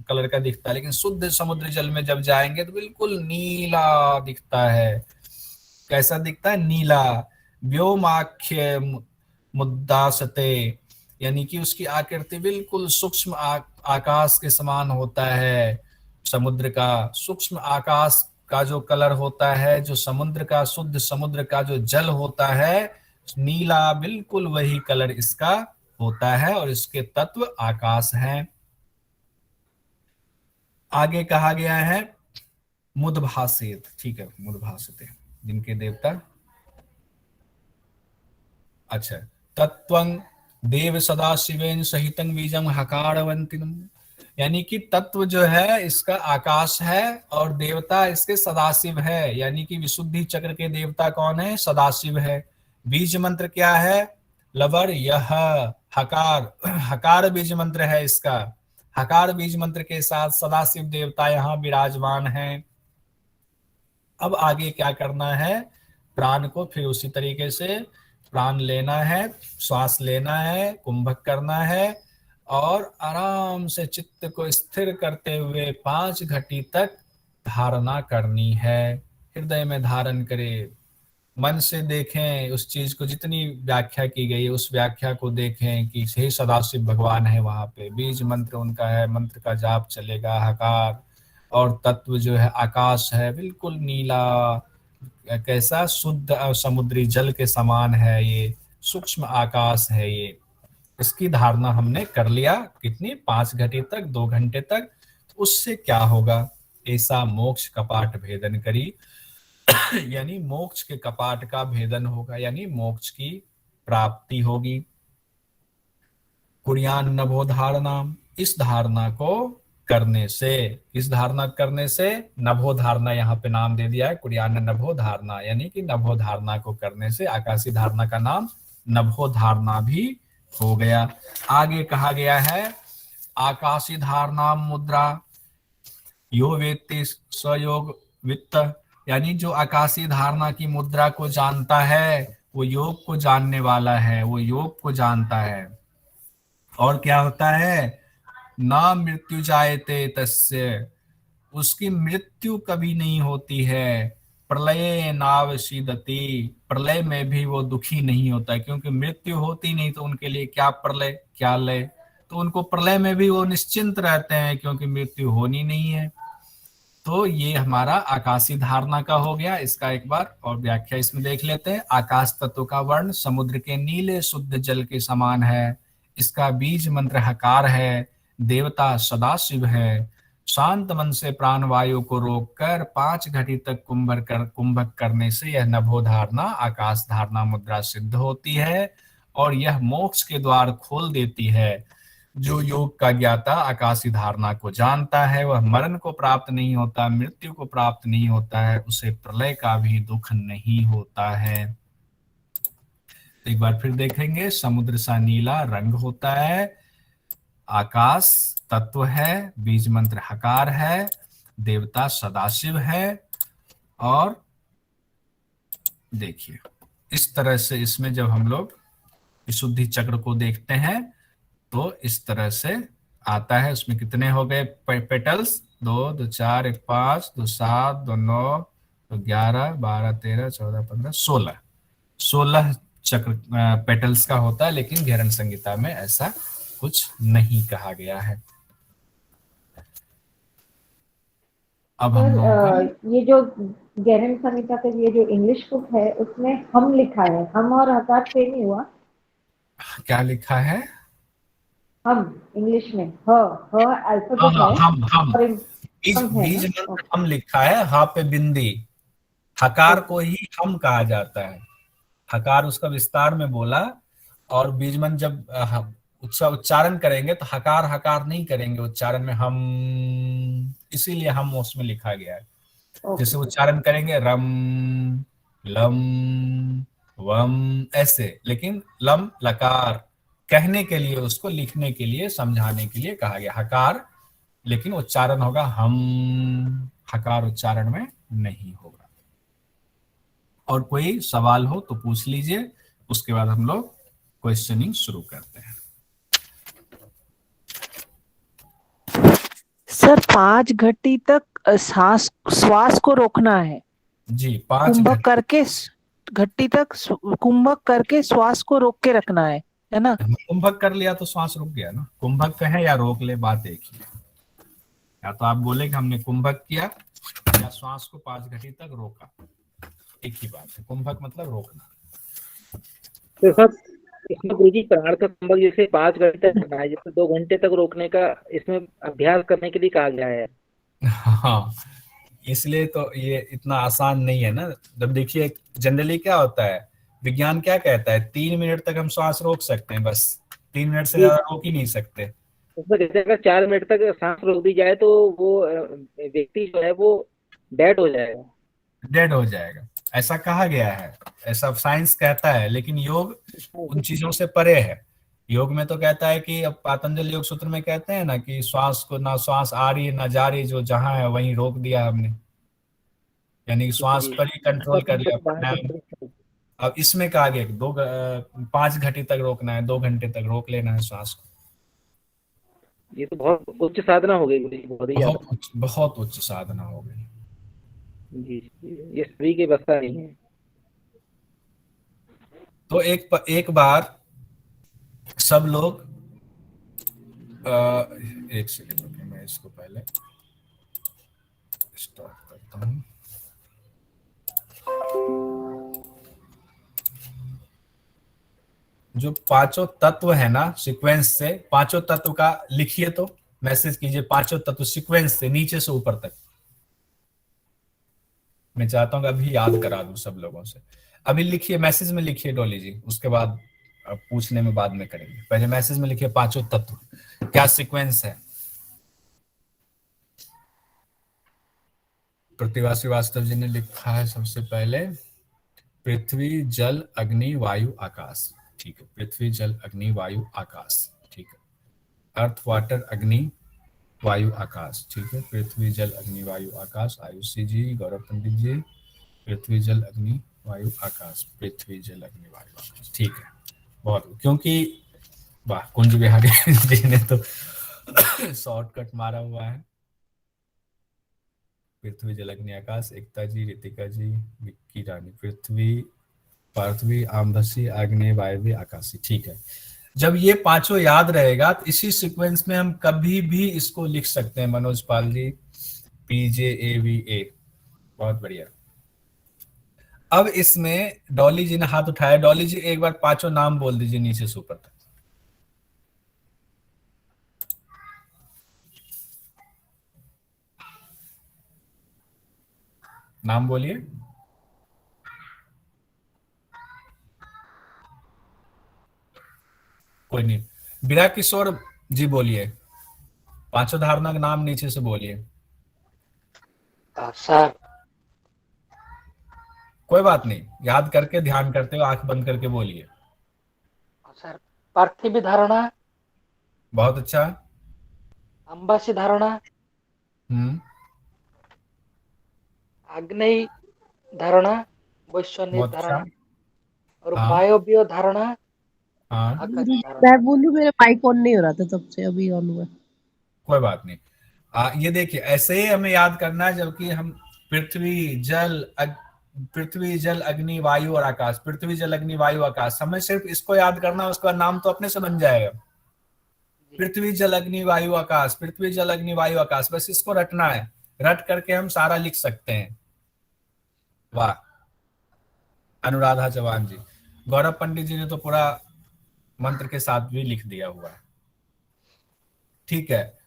कलर का दिखता है, लेकिन शुद्ध समुद्र जल में जब जाएंगे तो बिल्कुल नीला दिखता है। कैसा दिखता है? नीला। व्योमाख्य मुद्दासते, यानी कि उसकी आकृति बिल्कुल सूक्ष्म आकाश के समान होता है। समुद्र का सूक्ष्म आकाश का जो कलर होता है, जो समुद्र का, शुद्ध समुद्र का जो जल होता है, नीला, बिल्कुल वही कलर इसका होता है, और इसके तत्व आकाश है। आगे कहा गया है मुदभासित, ठीक है, मुदभासित जिनके देवता, अच्छा, तत्वं देव सदा शिवेन सहितं बीजम हकारवंतिनम, यानी कि तत्व जो है इसका आकाश है और देवता इसके सदाशिव है। यानी कि विशुद्धि चक्र के देवता कौन है? सदाशिव है। बीज मंत्र क्या है? लवर यह, हकार, हकार बीज मंत्र है इसका। हकार बीज मंत्र के साथ सदाशिव देवता यहाँ विराजमान है। अब आगे क्या करना है, प्राण को फिर उसी तरीके से प्राण लेना है, श्वास लेना है, कुंभक करना है और आराम से चित्त को स्थिर करते हुए 5 घटी तक धारणा करनी है। हृदय में धारण करें, मन से देखें उस चीज को, जितनी व्याख्या की गई है उस व्याख्या को देखें कि हे सदाशिव भगवान है, वहां पे बीज मंत्र उनका है, मंत्र का जाप चलेगा, हकार, और तत्व जो है आकाश है, बिल्कुल नीला, कैसा शुद्ध समुद्री जल के समान है, ये सूक्ष्म आकाश है ये। इसकी धारणा हमने कर लिया, कितनी, 5 घंटे तक, 2 घंटे तक। तो उससे क्या होगा, ऐसा मोक्ष कपाट भेदन करी यानी मोक्ष के कपाट का भेदन होगा, यानी मोक्ष की प्राप्ति होगी। कुर्यान नभो धारणाम, इस धारणा को करने से, इस धारणा करने से, नभो धारणा यहाँ पे नाम दे दिया है, कुर्यान नभो धारणा, यानी कि नभो धारणा को करने से आकाशी धारणा का नाम नभो धारणा भी हो गया। आगे कहा गया है आकाशी धारणा मुद्रा यो वेत्ति स्वयोग वित्त, यानी जो आकाशी धारणा की मुद्रा को जानता है वो योग को जानने वाला है, वो योग को जानता है। और क्या होता है, ना मृत्यु जायते तस्य, उसकी मृत्यु कभी नहीं होती है। प्रलय नावशीदति, प्रलय में भी वो दुखी नहीं होता, क्योंकि मृत्यु होती नहीं तो उनके लिए क्या प्रलय क्या लय, तो उनको प्रलय में भी वो निश्चिंत रहते हैं क्योंकि मृत्यु होनी नहीं है। तो ये हमारा आकाशी धारणा का हो गया। इसका एक बार और व्याख्या इसमें देख लेते हैं। आकाश तत्व का वर्ण समुद्र के नीले शुद्ध जल के समान है, इसका बीज मंत्र हकार है, देवता सदाशिव है। शांत मन से प्राण वायु को रोककर 5 घटी तक कुंभक करने से यह नभो धारणा आकाश धारणा मुद्रा सिद्ध होती है और यह मोक्ष के द्वार खोल देती है। जो योग का ज्ञाता आकाशी धारणा को जानता है वह मरण को प्राप्त नहीं होता, मृत्यु को प्राप्त नहीं होता है, उसे प्रलय का भी दुख नहीं होता है। एक बार फिर देखेंगे, समुद्र सा नीला रंग होता है, आकाश तत्व है, बीज मंत्र हकार है, देवता सदाशिव है। और देखिए इस तरह से इसमें जब हम लोग विशुद्धि चक्र को देखते हैं तो इस तरह से आता है। उसमें कितने हो गए पेटल्स, 2 2 4 1 5 2 7 2 9 2 11 12 13 14 15 16 चक्र पेटल्स का होता है, लेकिन घेरन संहिता में ऐसा कुछ नहीं कहा गया है। अब हम ये जो घेरन संहिता का ये जो इंग्लिश बुक है उसमें हम लिखा है, हम और हकार से नहीं हुआ, क्या लिखा है, हम इंग्लिश में अल्फाबेट है, हम बीज मंत्र हम लिखा है, हा पे बिंदी, हकार को ही हम कहा जाता है। हकार उसका विस्तार में बोला, और बीज मंत्र जब उच्चारण करेंगे तो हकार हकार नहीं करेंगे उच्चारण में, हम, इसीलिए हम उसमें लिखा गया है। जैसे उच्चारण करेंगे रम लम वम ऐसे, लेकिन लम लकार कहने के लिए, उसको लिखने के लिए, समझाने के लिए कहा गया हकार, लेकिन उच्चारण होगा हम, हकार उच्चारण में नहीं होगा। और कोई सवाल हो तो पूछ लीजिए, उसके बाद हम लोग क्वेश्चनिंग शुरू करते हैं। सर 5 घटी तक श्वास को रोकना है जी, 5 कुंभक करके घटी तक कुंभक करके श्वास को रोक के रखना है ना। कुंभक कर लिया तो श्वास रुक गया ना, कुंभक कहे या रोक ले बात एक ही है। या तो आप बोले कि हमने कुंभक किया या श्वास को 5 घटी तक रोका, एक ही बात है। कुंभक मतलब रोकना। तो सर इसमें गुरुजी प्राण का कुंभक जैसे 5 घंटे तक करना है, जैसे 2 घंटे तक रोकने का इसमें अभ्यास करने के लिए कहा गया है। हाँ, इसलिए तो ये इतना आसान नहीं है ना। जब देखिए जनरली क्या होता है, विज्ञान क्या कहता है, 3 मिनट तक हम श्वास रोक सकते हैं, बस 3 मिनट से ज्यादा रोक ही नहीं सकते। उसमें जैसे अगर 4 मिनट तक सांस रोक दी जाए तो वो व्यक्ति जो है वो डेड हो जाएगा, डेड हो जाएगा, ऐसा कहा गया है, ऐसा साइंस कहता है। लेकिन योग उन चीजों से परे है। योग में तो कहता है कि, अब पातंजल योग सूत्र में कहते हैं ना, कि श्वास को, ना श्वास आ रही ना जा रही, जो जहां है वहीं रोक दिया हमने। यानी कि श्वास पर ही कंट्रोल कर लिया अपने। अब इसमें कहा गया कि 5 घंटे तक रोकना है, 2 घंटे तक रोक लेना है श्वास को। ये तो बहुत उच्च साधना हो गई गुरु जी, बहुत ही ज्यादा। बहुत उच्च साधना हो गई। जी ये सभी के बस का नहीं है। तो एक बार सब लोग एक सेकंड रुकिए, मैं इसको पहले स्टॉप करता हूँ। जो पांचों तत्व है ना, सीक्वेंस से पांचों तत्व का लिखिए, तो मैसेज कीजिए पांचों तत्व सीक्वेंस से नीचे से ऊपर तक। मैं चाहता हूँ कि अभी याद करा दूं सब लोगों से। अभी लिखिए, मैसेज में लिखिए डॉली जी, उसके बाद अब पूछने में बाद में करेंगे। पहले मैसेज में लिखिए पांचों तत्व क्या सीक्वेंस है। प्रतिभा श्रीवास्तव जी ने लिखा है सबसे पहले पृथ्वी जल अग्नि वायु आकाश। ठीक है, पृथ्वी जल अग्नि वायु आकाश। ठीक है, अर्थ वाटर अग्नि वायु आकाश। ठीक है, पृथ्वी जल अग्नि वायु आकाश। आयुषी जी, गौरव पंडित जी, पृथ्वी जल अग्नि वायु आकाश, पृथ्वी जल अग्नि वायु आकाश। ठीक है, बहुत, क्योंकि वाह, कुंज बिहारी जी ने तो शॉर्टकट मारा हुआ है। पृथ्वी जल अग्नि आकाश, एकता जी, रितिका जी, विक्की रानी, पृथ्वी पार्थवी आम्बसी आग्नेय वायव्य आकाशी। ठीक है, जब ये पांचों याद रहेगा तो इसी सीक्वेंस में हम कभी भी इसको लिख सकते हैं। मनोज पाल जी, PJAVA, बहुत बढ़िया। अब इसमें डॉली जी ने हाथ उठाया। डॉली जी एक बार पांचों नाम बोल दीजिए नीचे से ऊपर तक। नाम बोलिए। कोई नहीं, बिरा किशोर जी बोलिए, पांचों धारणा का नाम नीचे से बोलिए। सर कोई बात नहीं, याद करके ध्यान करते हुए आंख बंद करके बोलिए। सर पार्थिव धारणा, बहुत अच्छा। अंबासी धारणा, आग्नेय धारणा, वैश्वानर बहुत अच्छा। धारणा और हाँ वायव्य धारणा, हाँ, आकाशी धारणा। मैं बोलूं, मेरा माइक ऑन नहीं हो रहा था तब से, अभी ऑन हुआ। कोई बात नहीं। ये देखिए, ऐसे ही हमें याद करना है, जबकि हम पृथ्वी जल अग्नि वायु और आकाश, पृथ्वी जल अग्नि वायु आकाश, हमें सिर्फ इसको याद करना है, उसका नाम तो अपने से बन जाएगा। पृथ्वी जल अग्नि वायु आकाश, पृथ्वी जल अग्नि वायु आकाश, बस इसको रटना है। रट करके हम सारा लिख सकते हैं। वाह, अनुराधा चौहान जी, गौरव पंडित जी ने तो पूरा मंत्र के साथ भी लिख दिया हुआ है। ठीक है,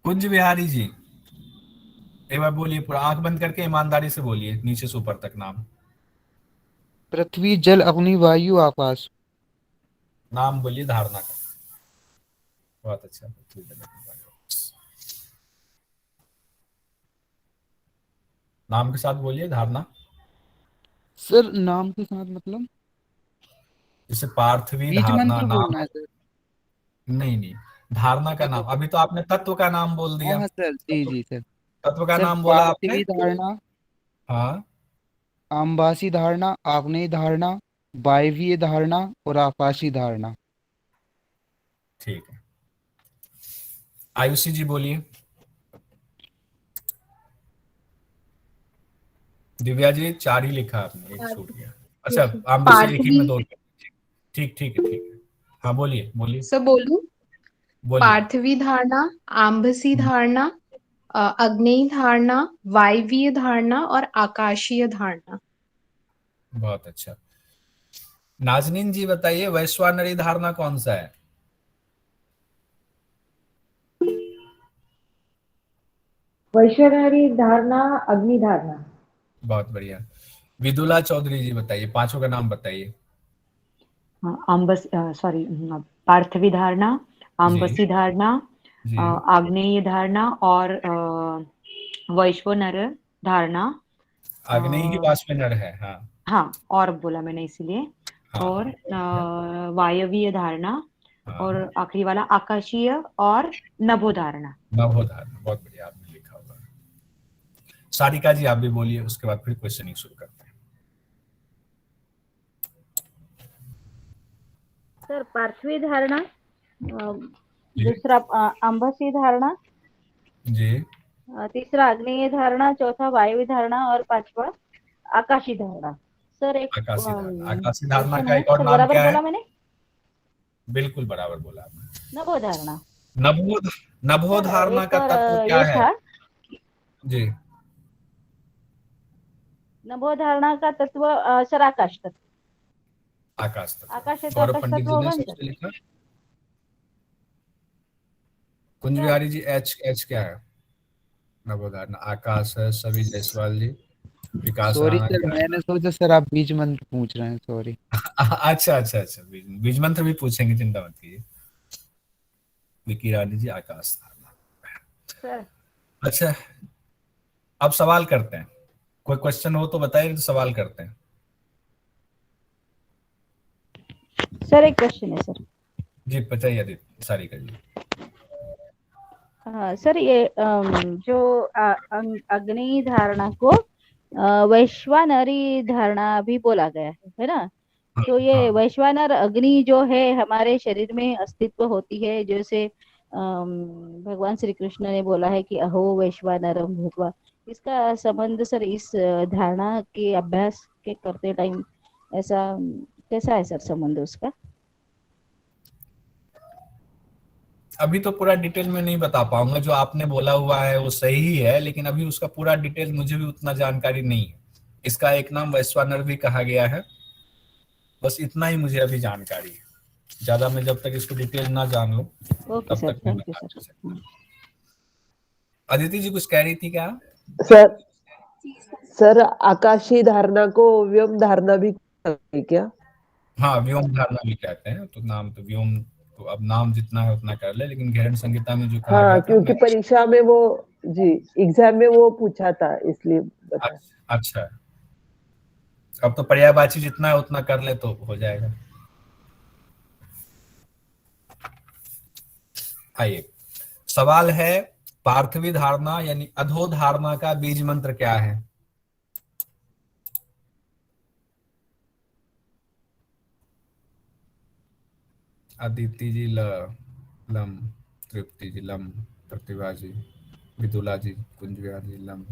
कुंज बिहारी जी एक बार बोलिए, पूरा आंख बंद करके ईमानदारी से बोलिए नीचे से ऊपर तक नाम। पृथ्वी जल अग्नि वायु आकाश। नाम बोलिए धारणा का। बहुत अच्छा, पृथ्वी जल अग्नि वायु आकाश। नाम के साथ बोलिए धारणा। सर नाम के साथ मतलब जैसे पार्थवी बीज धारणा मंत्र नाम। बोलना है सर? नहीं नहीं, धारणा का नाम। अभी तो आपने तत्व का नाम बोल दिया। हाँ सर, जी जी सर। तत्व का सर नाम बोला आपने। पार्थिवी धारणा, हाँ, आम्बासी धारणा, आग्नेय धारणा, वायवीय धारणा और आकाशी धारणा। ठीक है। आयुषी जी बोलिए। दिव्या जी 4 ही लिखा आपने, एक छूट गया। अच्छा, आप बस एक ही में 2। ठीक ठीक है, ठीक है। हाँ बोलिए बोलिए सब बोलूं? बोलिए। पार्थवी धारणा, आम्बसी धारणा, अग्नेय धारणा, वायवीय धारणा और आकाशीय धारणा। बहुत अच्छा। नाजनीन जी बताइए, वैश्वानरी धारणा कौन सा है? वैश्वनारी धारणा, अग्नि धारणा। बहुत बढ़िया। विदुला चौधरी जी बताइए, पांचों का नाम बताइए। पार्थवी धारणा, जी आम्बसी धारणा, जी आग्नेय धारणा और वैश्वनर धारणा। आग्नेय ही वाष्पनर है। हाँ हाँ, और बोला मैंने इसीलिए। हाँ और हाँ, वायवीय धारणा हाँ, और आखिरी वाला आकाशीय और नभो धारणा। नवोधारणा। बहुत बढ़िया, आपने लिखा होगा। सारिका जी आप भी बोलिए, उसके बाद फिर क्वेश्चनिंग शुरू करते हैं। सर पार्श्वी धारणा, जी दूसरा अंबसी धारणा, जी, तीसरा आग्नेय धारणा, चौथा वायवी धारणा और पांचवा आकाशी धारणा। सर एक आकाशी धारणा। आकाशी धारणा क्वेश्चन का है एक और सर, नाम बराबर क्या है? बोला मैंने? बिल्कुल बराबर बोला आपने। नभो धारणा। नभो नभो सर धारणा एक का और तत्व क्या ये है? था, जी, नभो धारणा का तत्व सर आकाश तत्व। आकाश तत्व। आकाश है तो गौरव आकाश पंडित तत्व जी ने होगा ना सर? सबसे लिखा। कुंज बिहारी जी एच एच क्या है? नभो धारणा आकाश है। सभी जायसवाल जी, विकास सॉरी राणा सर, क्या है? मैंने सोचा सर आप बीज मंत्र पूछ रहे हैं, सॉरी। अच्छा अच्छा अच्छा, बीज मंत्र भी पूछेंगे, चिंता मत कीजिए। विकी रानी जी आकाश धारणा। सर अच्छा, अब सवाल करते हैं। कोई क्वेश्चन हो तो बताइए, तो सवाल करते हैं। सर एक क्वेश्चन है सर। जी बताइए आदित्य, सारिका जी। सर ये जो अग्नि धारणा को वैश्वानरी धारणा भी बोला गया है ना? तो ये हाँ, वैश्वानर अग्नि जो है हमारे शरीर में अस्तित्व होती है, जैसे भगवान श्री कृष्ण ने बोला है कि अहो वैश्वानरम भूत्वा। इसका संबंध सर इस धारणा के अभ्यास के करते टाइम ऐसा कैसा है सर संबंध उसका? अभी तो पूरा डिटेल में नहीं बता पाऊंगा। जो आपने बोला हुआ है वो सही ही है, लेकिन अभी उसका पूरा डिटेल मुझे भी उतना जानकारी नहीं है। इसका एक नाम वैश्वानर भी कहा गया है, बस इतना ही मुझे अभी जानकारी है। ज्यादा मैं जब तक इसको डिटेल ना जान लूं ओके तब सर, तक मैं थैंक यू बता नहीं सर। सकता। अदिति जी कुछ कह रही थी क्या? सर सर आकाशीय धारणा को व्योम धारणा भी कहते हैं क्या? हाँ, व्योम धारणा भी कहते हैं। तो नाम तो व्योम, तो अब नाम जितना है उतना कर ले, लेकिन गहन संहिता में जो कहा हाँ, गया था क्योंकि मैं। परीक्षा में वो जी एग्जाम में वो पूछा था, इसलिए बता। अच्छा, अब तो पर्यायवाची जितना है उतना कर ले तो हो जाएगा। आइए, सवाल है पार्थवी धारणा यानी अधो धारणा का बीज मंत्र क्या है? अदिति जी लम, तृप्ति जी लम, प्रतिभा जी, विदुला जी, कुंज विहार जी लम।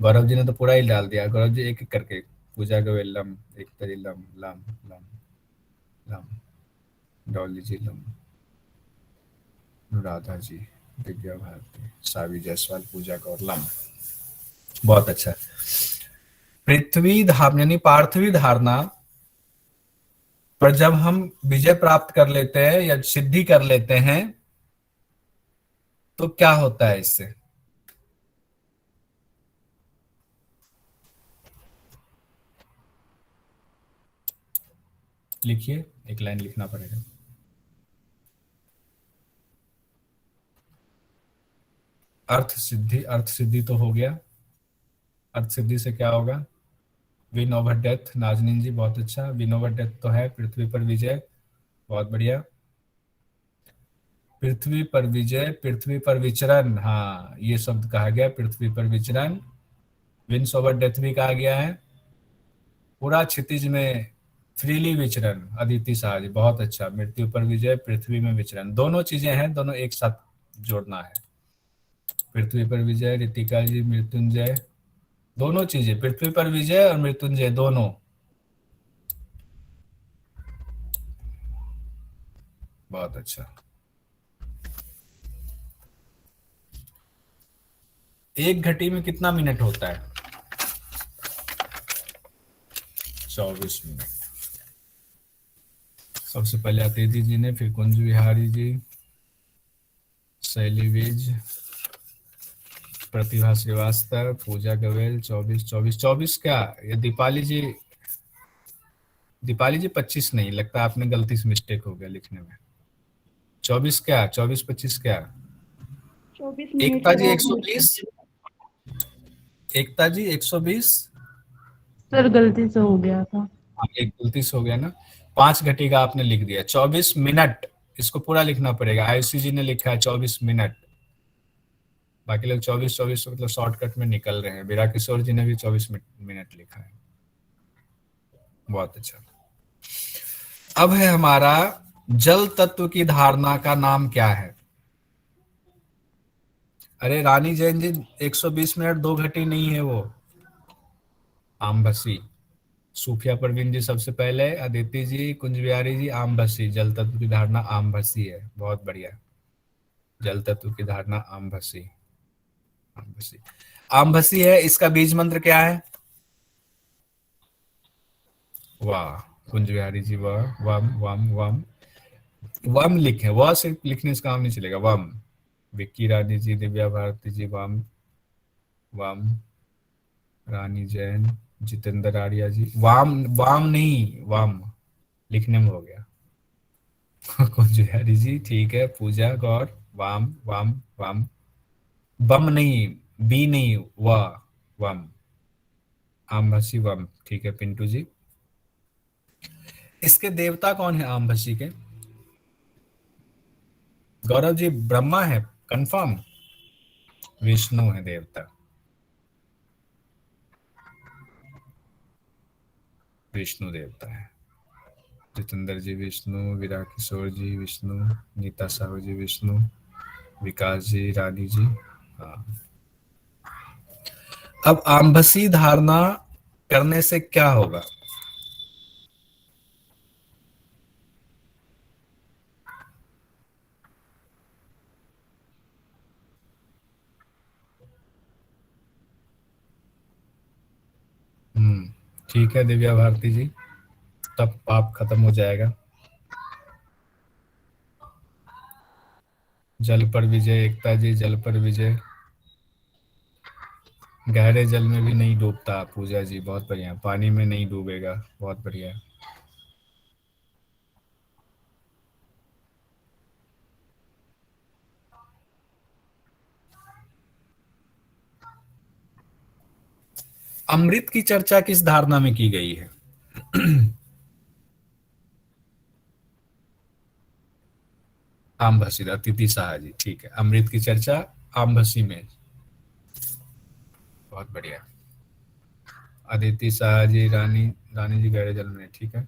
गौरव जी ने तो पूरा ही डाल दिया। गौरव जी एक एक करके। पूजा गवे लम, एकता जी लम लम लम लम, डॉली जी लम, राधा जी, दिव्या भारती, सावी जायसवाल, पूजा गौर लम। बहुत अच्छा। पृथ्वी धारणा यानी पार्थिवी धारणा पर जब हम विजय प्राप्त कर लेते हैं या सिद्धि कर लेते हैं तो क्या होता है इससे? लिखिए, एक लाइन लिखना पड़ेगा। अर्थ सिद्धि तो हो गया। अर्थ सिद्धि से क्या होगा? Win over death. Nazneen ji बहुत अच्छा। विन ओवर डेथ तो है। पृथ्वी पर विजय, बहुत बढ़िया। पृथ्वी पर विजय, पृथ्वी पर विचरण, हाँ ये शब्द कहा गया, पृथ्वी पर विचरण। विंस ओवर डेथ भी कहा गया है। पूरा क्षितिज में फ्रीली विचरण, अदिति शाह जी बहुत अच्छा। मृत्यु पर विजय, पृथ्वी में विचरण, दोनों चीजें हैं, दोनों एक साथ जोड़ना है। पृथ्वी पर विजय, रितिका जी, मृत्युंजय, दोनों चीजें, पृथ्वी पर विजय और मृत्युंजय दोनों। बहुत अच्छा। एक घटी में कितना मिनट होता है? 24 मिनट। सबसे पहले अतिथि जी ने, फिर कुंज विहारी जी, शैली विज, प्रतिभा श्रीवास्तव, पूजा गवेल। 24 क्या? ये दीपाली जी 25 नहीं लगता, आपने गलती से मिस्टेक हो गया लिखने में। 24 क्या? 24-25 क्या? 24 एकता जी 120, एकता जी 120। सर गलती से हो गया था। एक गलती से हो गया ना। 5 घटी का आपने लिख दिया। 24 मिनट, इसको पूरा लिखना पड़ेगा। आयुषी जी ने लिखा है 24 मिनट। बाकी लोग 24 मतलब शॉर्टकट में निकल रहे हैं। वीरा किशोर जी ने भी 24 मिनट लिखा है। बहुत अच्छा। अब है हमारा जल तत्व की धारणा का नाम क्या है? अरे रानी जैन जी 120 मिनट 2 घटी नहीं है वो, आमबसी। सूफिया परवीन जी सबसे पहले, अदिति जी, कुंज बिहारी जी, आमबसी। जल तत्व की धारणा आमबसी है। बहुत बढ़िया। जल तत्व की धारणा आमबसी, आमबसी, आमबसी है। इसका बीज मंत्र क्या है? वाह कुंज बिहारी जी, वाह। वम वम वम वम लिखे, वह सिर्फ लिखने से काम नहीं चलेगा। वम। विक्की रानी जी, दिव्या भारती जी, वम वम। रानी जैन, जितेंद्र आर्या जी, वाम वाम नहीं वाम लिखने में हो गया। कुंज बिहारी जी ठीक है। पूजा गौर, वाम वाम वाम। बम नहीं, बी नहीं, वाह वम। आमभसी वम ठीक है। पिंटू जी, इसके देवता कौन है आमभसी के? गौरव जी, ब्रह्मा है कंफर्म? विष्णु है देवता, विष्णु देवता है। जितेंद्र जी विष्णु, वीरा किशोर जी विष्णु, नीता साहू जी विष्णु, विकास जी, रानी जी। हाँ। अब आमभसी धारणा करने से क्या होगा? ठीक है दिव्या भारती जी, तब पाप खत्म हो जाएगा। जल पर विजय, एकता जी, जल पर विजय। गहरे जल में भी नहीं डूबता, पूजा जी बहुत बढ़िया। पानी में नहीं डूबेगा, बहुत बढ़िया। अमृत की चर्चा किस धारणा में की गई है? आमभसी, अतिथि शाह जी ठीक है। अमृत की चर्चा आमभसी में, बहुत बढ़िया। अदिति शाह जी, रानी जी गहरे जल में ठीक है।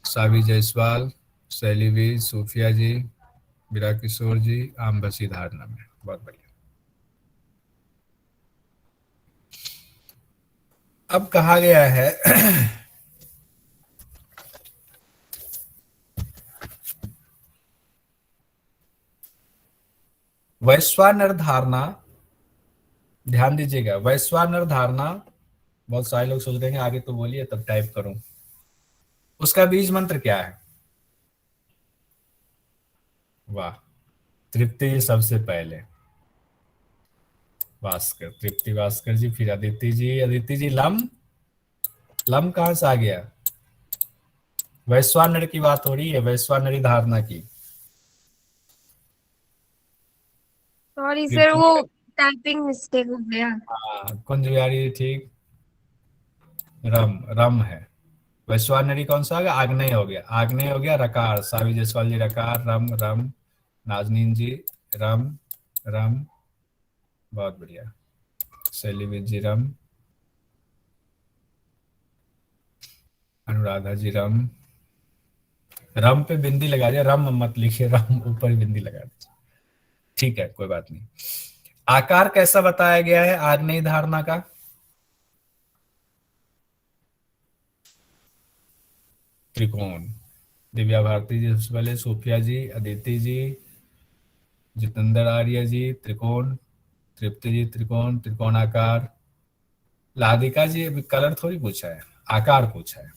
सावी जायसवाल, शैली भी, सूफिया जी, वीरा किशोर जी, आमभसी धारणा में, बहुत बढ़िया। अब कहा गया है वैश्वानर धारणा, ध्यान दीजिएगा। वैश्वानर धारणा, बहुत सारे लोग सोच रहे हैं आगे तो बोलिए तब टाइप करूं। उसका बीज मंत्र क्या है? वाह, तृप्ति जी सबसे पहले। भास्कर, तृप्ति भास्कर जी, फिर अदिति जी। अदिति जी लम, लम कहां से आ गया? वैश्वानर की बात हो रही है, वैश्वानरी धारणा की। सॉरी सर, वो टाइपिंग मिस्टेक हो गया। हाँ, कुंज बिहारी जी ठीक। रम, रम है। वैश्वानरी कौन सा आ गया? आग्नेय हो गया, आग्नेय हो गया। रकार, सावी जायसवाल जी रकार, रम रम। नाजनीन जी रम रम, बहुत बढ़िया। शैली जी रम, अनुराधा जी रम। रम पे बिंदी लगा दिया, रम मत लिखिए, रम ऊपर बिंदी लगा दीजिए, ठीक है कोई बात नहीं। आकार कैसा बताया गया है आग्नेय धारणा का? त्रिकोण। दिव्या भारती जी सबसे पहले, सूफिया जी, अदिति जी, जितेंद्र आर्य जी त्रिकोण, तृप्ति जी त्रिकोण, त्रिकोणाकार। लादिका जी अभी कलर थोड़ी पूछा है, आकार पूछा है।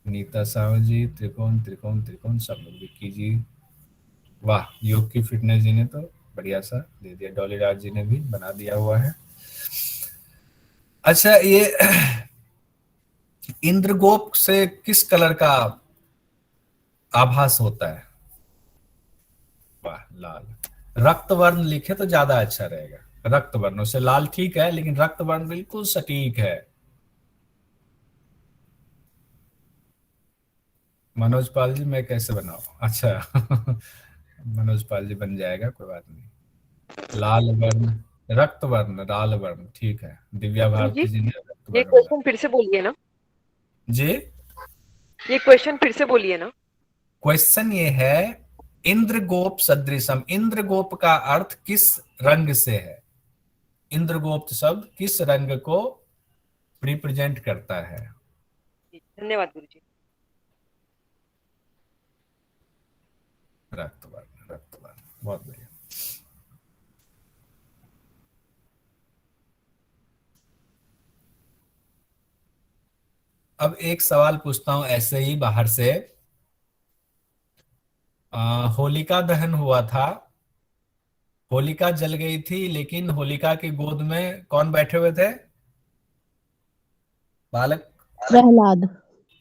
नीता साहू जी त्रिकोण त्रिकोण त्रिकोण, सब लोग। विक्की जी वाह, योग की फिटनेस जी ने तो बढ़िया सा दे दिया। डॉली राज जी ने भी बना दिया हुआ है। अच्छा, ये इंद्रगोप से किस कलर का आभास होता है? वाह, लाल। रक्तवर्ण लिखे तो ज्यादा अच्छा रहेगा। रक्तवर्ण, उसे लाल ठीक है लेकिन रक्तवर्ण बिल्कुल सटीक है। मनोज पाल जी, मैं कैसे बनाऊं? अच्छा मनोज पाल जी बन जाएगा, कोई बात नहीं। लाल वर्ण, रक्त वर्ण, लाल वर्ण, ठीक है। दिव्या भारती जी ने रक्त ये वर्ण बोला। क्वेश्चन फिर से बोलिए ना, जी, ये क्वेश्चन फिर से बोलिए ना। क्वेश्चन ये है, इंद्रगोप सदृशम, इंद्रगोप का अर्थ किस रंग से है? इंद्रगोप्त शब्द किस रंग को रिप्रेजेंट करता है? धन्यवाद गुरुजी। रक्त वर्ण, रक्त वर्ण, बहुत बढ़िया। अब एक सवाल पूछता हूं ऐसे ही बाहर से। होलिका दहन हुआ था, होलिका जल गई थी, लेकिन होलिका की गोद में कौन बैठे हुए थे? बालक? प्रहलाद।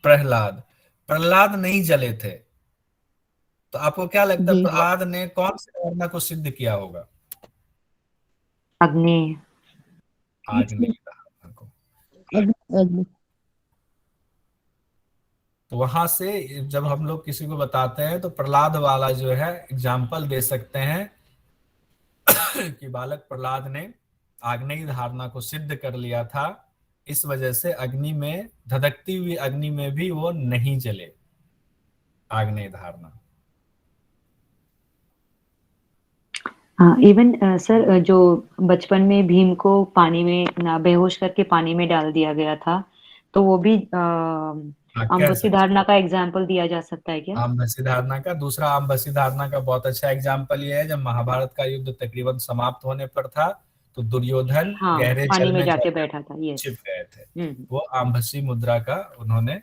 प्रहलाद। प्रहलाद नहीं जले थे, तो आपको क्या लगता है जी। प्रहलाद ने कौन सी धारणा को सिद्ध किया होगा? अग्नि। आग्नेय धारणा को। अग्नि। तो वहां से जब हम लोग किसी को बताते हैं तो प्रहलाद वाला जो है एग्जाम्पल दे सकते हैं कि बालक प्रहलाद ने आग्नेय धारणा को सिद्ध कर लिया था, इस वजह से अग्नि में, धधकती हुई अग्नि में भी वो नहीं जले। आग्नेय धारणा। हाँ, इवन सर, जो बचपन में भीम को पानी में बेहोश करके पानी में डाल दिया गया था, तो वो भी अम्बसी धारणा का एग्जाम्पल दिया जा सकता है क्या? अम्बसी धारणा का। दूसरा अम्बसी धारणा का बहुत अच्छा एग्जाम्पल ये है, जब महाभारत का युद्ध तकरीबन समाप्त होने पर था, तो दुर्योधन गहरे पानी जल में में जाके बैठा था, ये छिप गए थे। वो अम्बसी मुद्रा का उन्होंने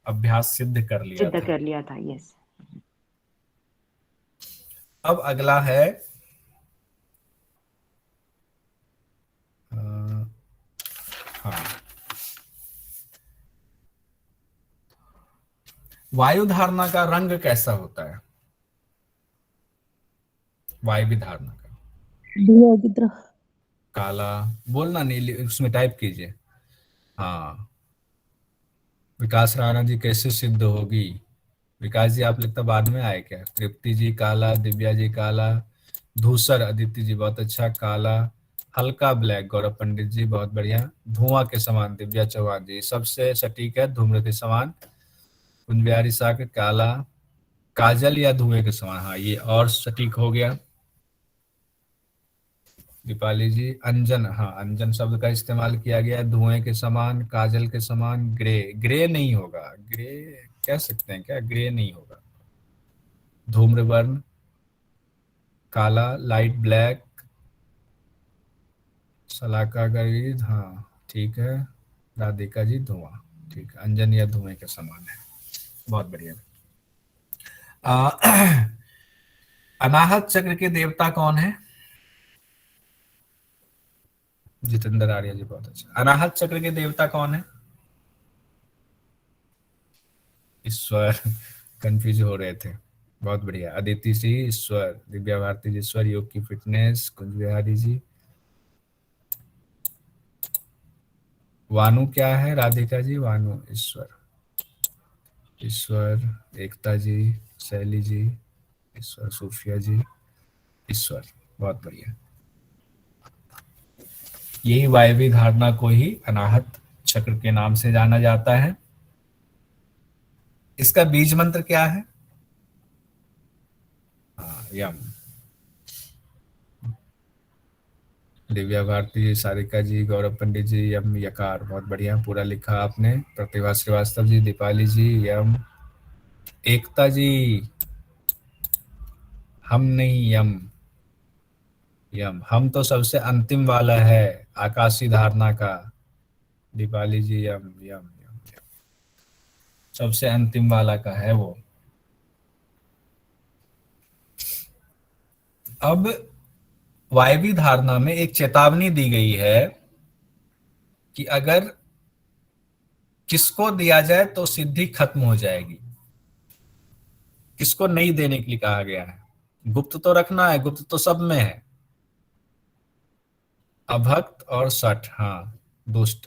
अभ्यास सिद्ध कर लिया था। यस। अब अगला है हाँ, वायु धारणा का रंग कैसा होता है? वायु धारणा का धुआं की तरह काला, बोलना नहीं, उसमें टाइप कीजिए। हाँ, विकास राणा जी कैसे सिद्ध होगी? विकास जी आप लगता बाद में आए क्या? तृप्ति जी काला, दिव्या जी काला, धूसर अदिति जी बहुत अच्छा, काला, हल्का ब्लैक गौरव पंडित जी बहुत बढ़िया, धुआं के समान दिव्या चौहान जी, सबसे सटीक है धूम्र के समान, कुंज बिहारी शाह के काला, काजल या धुएं के समान, हाँ ये और सटीक हो गया। दीपाली जी अंजन, हाँ अंजन शब्द का इस्तेमाल किया गया है, धुएं के समान, काजल के समान, ग्रे, ग्रे नहीं होगा, ग्रे कह सकते हैं क्या? ग्रे नहीं होगा। धूम्र वर्ण, काला, लाइट ब्लैक, सलाका गरीब, हाँ ठीक है। राधिका जी धुआं, ठीक है। अंजन या धुएं के समान है, बहुत बढ़िया। अनाहत चक्र के देवता कौन है? जितेंद्र आर्य जी बहुत अच्छा। अनाहत चक्र के देवता कौन है? ईश्वर, कंफ्यूज हो रहे थे, बहुत बढ़िया। अदिति जी ईश्वर, दिव्या भारती जी ईश्वर, योग की फिटनेस, कुंज बिहारी जी। वानु क्या है? राधिका जी वानु ईश्वर, ईश्वर, एकता जी, शैली जी ईश्वर, सूफिया जी ईश्वर, बहुत बढ़िया। यही वायवी धारणा को ही अनाहत चक्र के नाम से जाना जाता है। इसका बीज मंत्र क्या है? यम। दिव्या भारती जी, सारिका जी, गौरव पंडित जी यम यकार, बहुत बढ़िया, पूरा लिखा आपने। प्रतिभा श्रीवास्तव जी, दीपाली जी यम, एकता जी हम नहीं यम, यम हम तो सबसे अंतिम वाला है आकाशी धारणा का। दीपाली जी यम यम यम, सबसे अंतिम वाला का है वो। अब वायवी धारणा में एक चेतावनी दी गई है कि अगर किसको दिया जाए तो सिद्धि खत्म हो जाएगी, किसको नहीं देने के लिए कहा गया है। गुप्त तो रखना है, गुप्त तो सब में है। अभक्त और सठ, हाँ दुष्ट।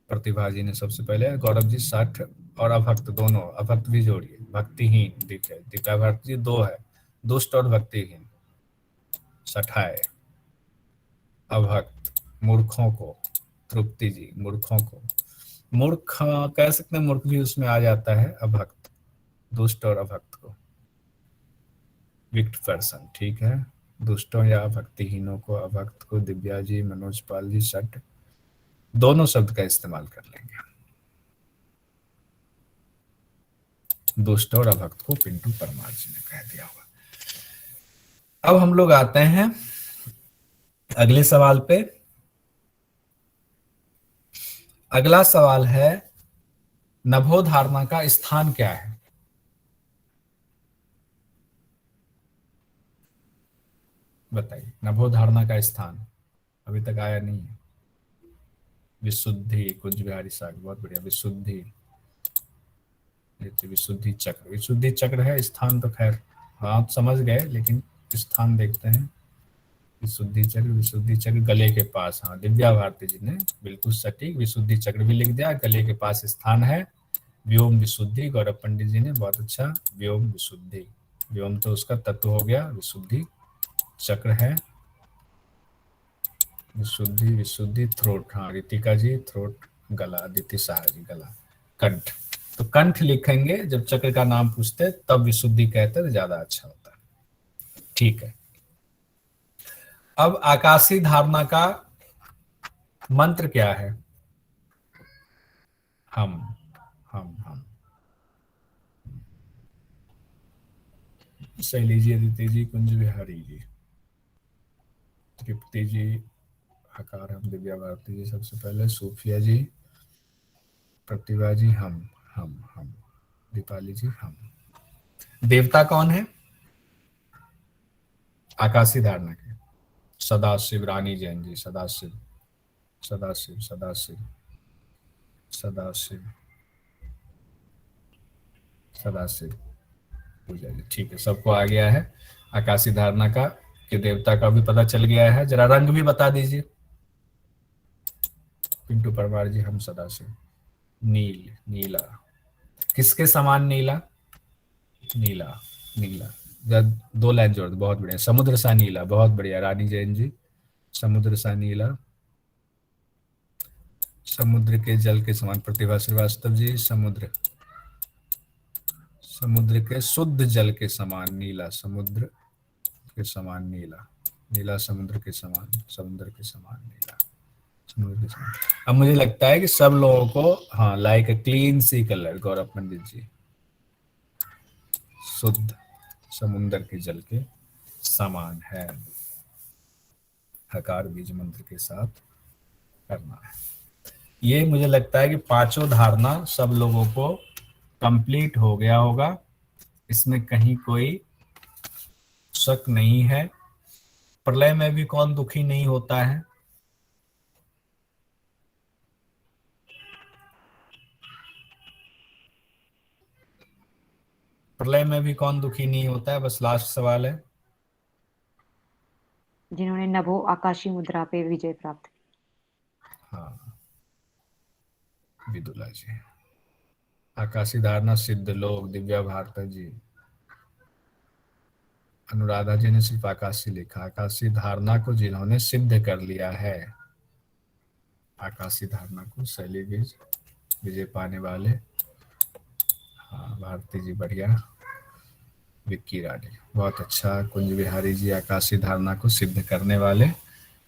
प्रतिभा जी ने सबसे पहले, गौरव जी सठ और अभक्त दोनों, अभक्त भी जोड़िए, भक्तिहीन। दीप्या भारती जी 2 है, दुष्ट और भक्तिहीन, सठाए, अभक्त, मूर्खों को, तृप्ति जी मूर्खों को, मूर्ख कह सकते हैं, मूर्ख भी उसमें आ जाता है, अभक्त, दुष्ट और अभक्त को, विक्ट पर्सन, ठीक है, दुष्टों या भक्तिहीनों को, अभक्त को दिव्या जी, मनोज पाल जी, सट, दोनों शब्द का इस्तेमाल कर लेंगे। दुष्ट और अभक्त को पिंटू परमार जी ने कह दिया होगा। अब हम लोग आते हैं अगले सवाल पे। अगला सवाल है नभोधारणा का स्थान क्या है? बताइए, नभोधारणा का स्थान अभी तक आया नहीं है। विशुद्धि, कुंज बिहारी साग, बहुत बढ़िया। विशुद्धि, विशुद्धि चक्र, विशुद्धि चक्र है, स्थान तो खैर हाँ समझ गए, लेकिन स्थान देखते हैं। विशुद्धि चक्र, विशुद्धि चक्र गले के पास, हाँ दिव्या भारती जी ने बिल्कुल सटीक विशुद्धि चक्र भी लिख दिया, गले के पास स्थान है। व्योम विशुद्धि, गौरव पंडित जी ने बहुत अच्छा, व्योम विशुद्धि, व्योम तो उसका तत्व हो गया, विशुद्धि चक्र है, विशुद्धि, विशुद्धि थ्रोट, हाँ रितिका जी थ्रोट, गला, अदिति शाह जी गला, कंठ, तो कंठ लिखेंगे जब चक्र का नाम पूछते तब विशुद्धि कहते तो ज्यादा अच्छा होता है। ठीक है, अब आकाशीय धारणा का मंत्र क्या है? हम शैली जी, अदिति जी, कुंज बिहारी जी, तृप्ति जी, हकार हम, दिव्या भारती जी सबसे पहले, सूफिया जी, प्रतिभा जी, हम, दीपाली जी, हम। देवता कौन है आकाशीय धारणा के? सदाशिव, रानी जैन जी, सदाशिव, सदाशिव, सदाशिव, सदाशिव, सदाशिव पूजा जी, ठीक है, सबको आ गया है आकाशीय धारणा का कि देवता का भी पता चल गया है। जरा रंग भी बता दीजिए पिंटू परमार जी। हम सदाशिव, नील, नीला, किसके समान नीला? नीला, नीला, जब 2 लाइन जोड़ दो, बहुत बढ़िया। समुद्र सा नीला, बहुत बढ़िया रानी जैन जी, समुद्र सा नीला, समुद्र के जल के समान, प्रतिभा श्रीवास्तव जी, समुद्र, समुद्र के शुद्ध जल के समान नीला, समुद्र के समान नीला, नीला समुद्र के समान, समुद्र के समान नीला, समुद्र के समान। अब मुझे लगता है कि सब लोगों को हाँ like a clean sea colour, Gaurav Pandit ji, शुद्ध समुद्र के जल के समान है, हकार बीज मंत्र के साथ करना है। ये मुझे लगता है कि पांचों धारणा सब लोगों को कंप्लीट हो गया होगा, इसमें कहीं कोई शक नहीं है। प्रलय में भी कौन दुखी नहीं होता है? प्रलय में भी कौन दुखी नहीं होता है? बस लास्ट सवाल है। जिन्होंने नभो आकाशीय मुद्रा पे विजय प्राप्त की। हाँ, विदुला जी, आकाशीय धारणा सिद्ध लोग, दिव्या भारती जी, अनुराधा जी ने सिर्फ आकाशीय लिखा। आकाशीय धारणा को जिन्होंने सिद्ध कर लिया है, आकाशीय धारणा को शैली बीज विजय पाने वाले, हाँ भारती जी बढ़िया, विक्की रानी बहुत अच्छा, कुंज बिहारी जी आकाशीय धारणा को सिद्ध करने वाले,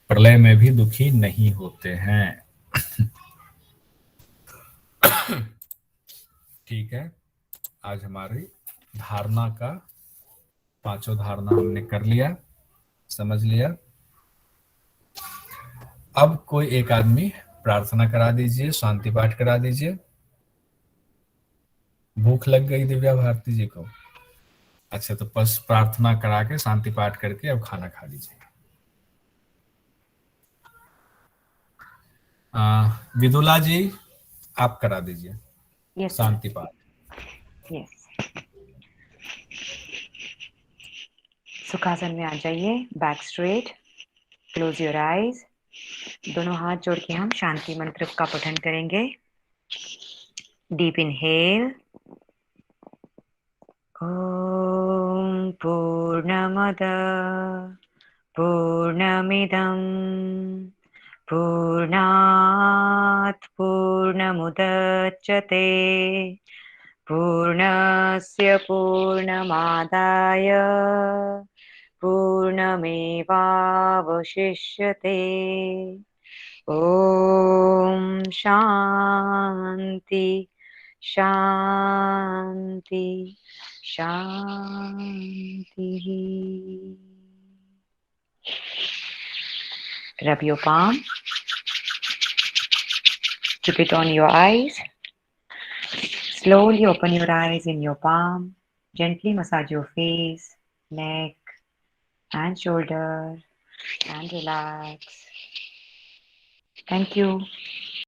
प्रलय में भी दुखी नहीं होते हैं। ठीक है, आज हमारी धारणा का पांचों धारणा हमने कर लिया, समझ लिया। अब कोई एक आदमी प्रार्थना करा दीजिए, शांति पाठ करा दीजिए। भूख लग गई दिव्या भारती जी को? अच्छा, तो बस प्रार्थना करा के शांति पाठ करके अब खाना खा लीजिए। विदुला जी आप करा दीजिए yes, शांति पाठ। यस, सुखासन में आ जाइए, back straight, close your eyes, दोनों हाथ जोड़ के हम शांति मंत्र का पठन करेंगे। डीप इनहेल, ॐ पूर्णमद पूर्णमिदं पूर्णात् पूर्णमुदच्यते पूर्णस्य पूर्णमादाय पूर्णमेवावशिष्यते ॐ शान्ति शान्ति शान्तिः Rub your palm, keep it on your eyes. Slowly open your eyes in your palm. Gently massage your face, neck, and shoulder, and relax. Thank you.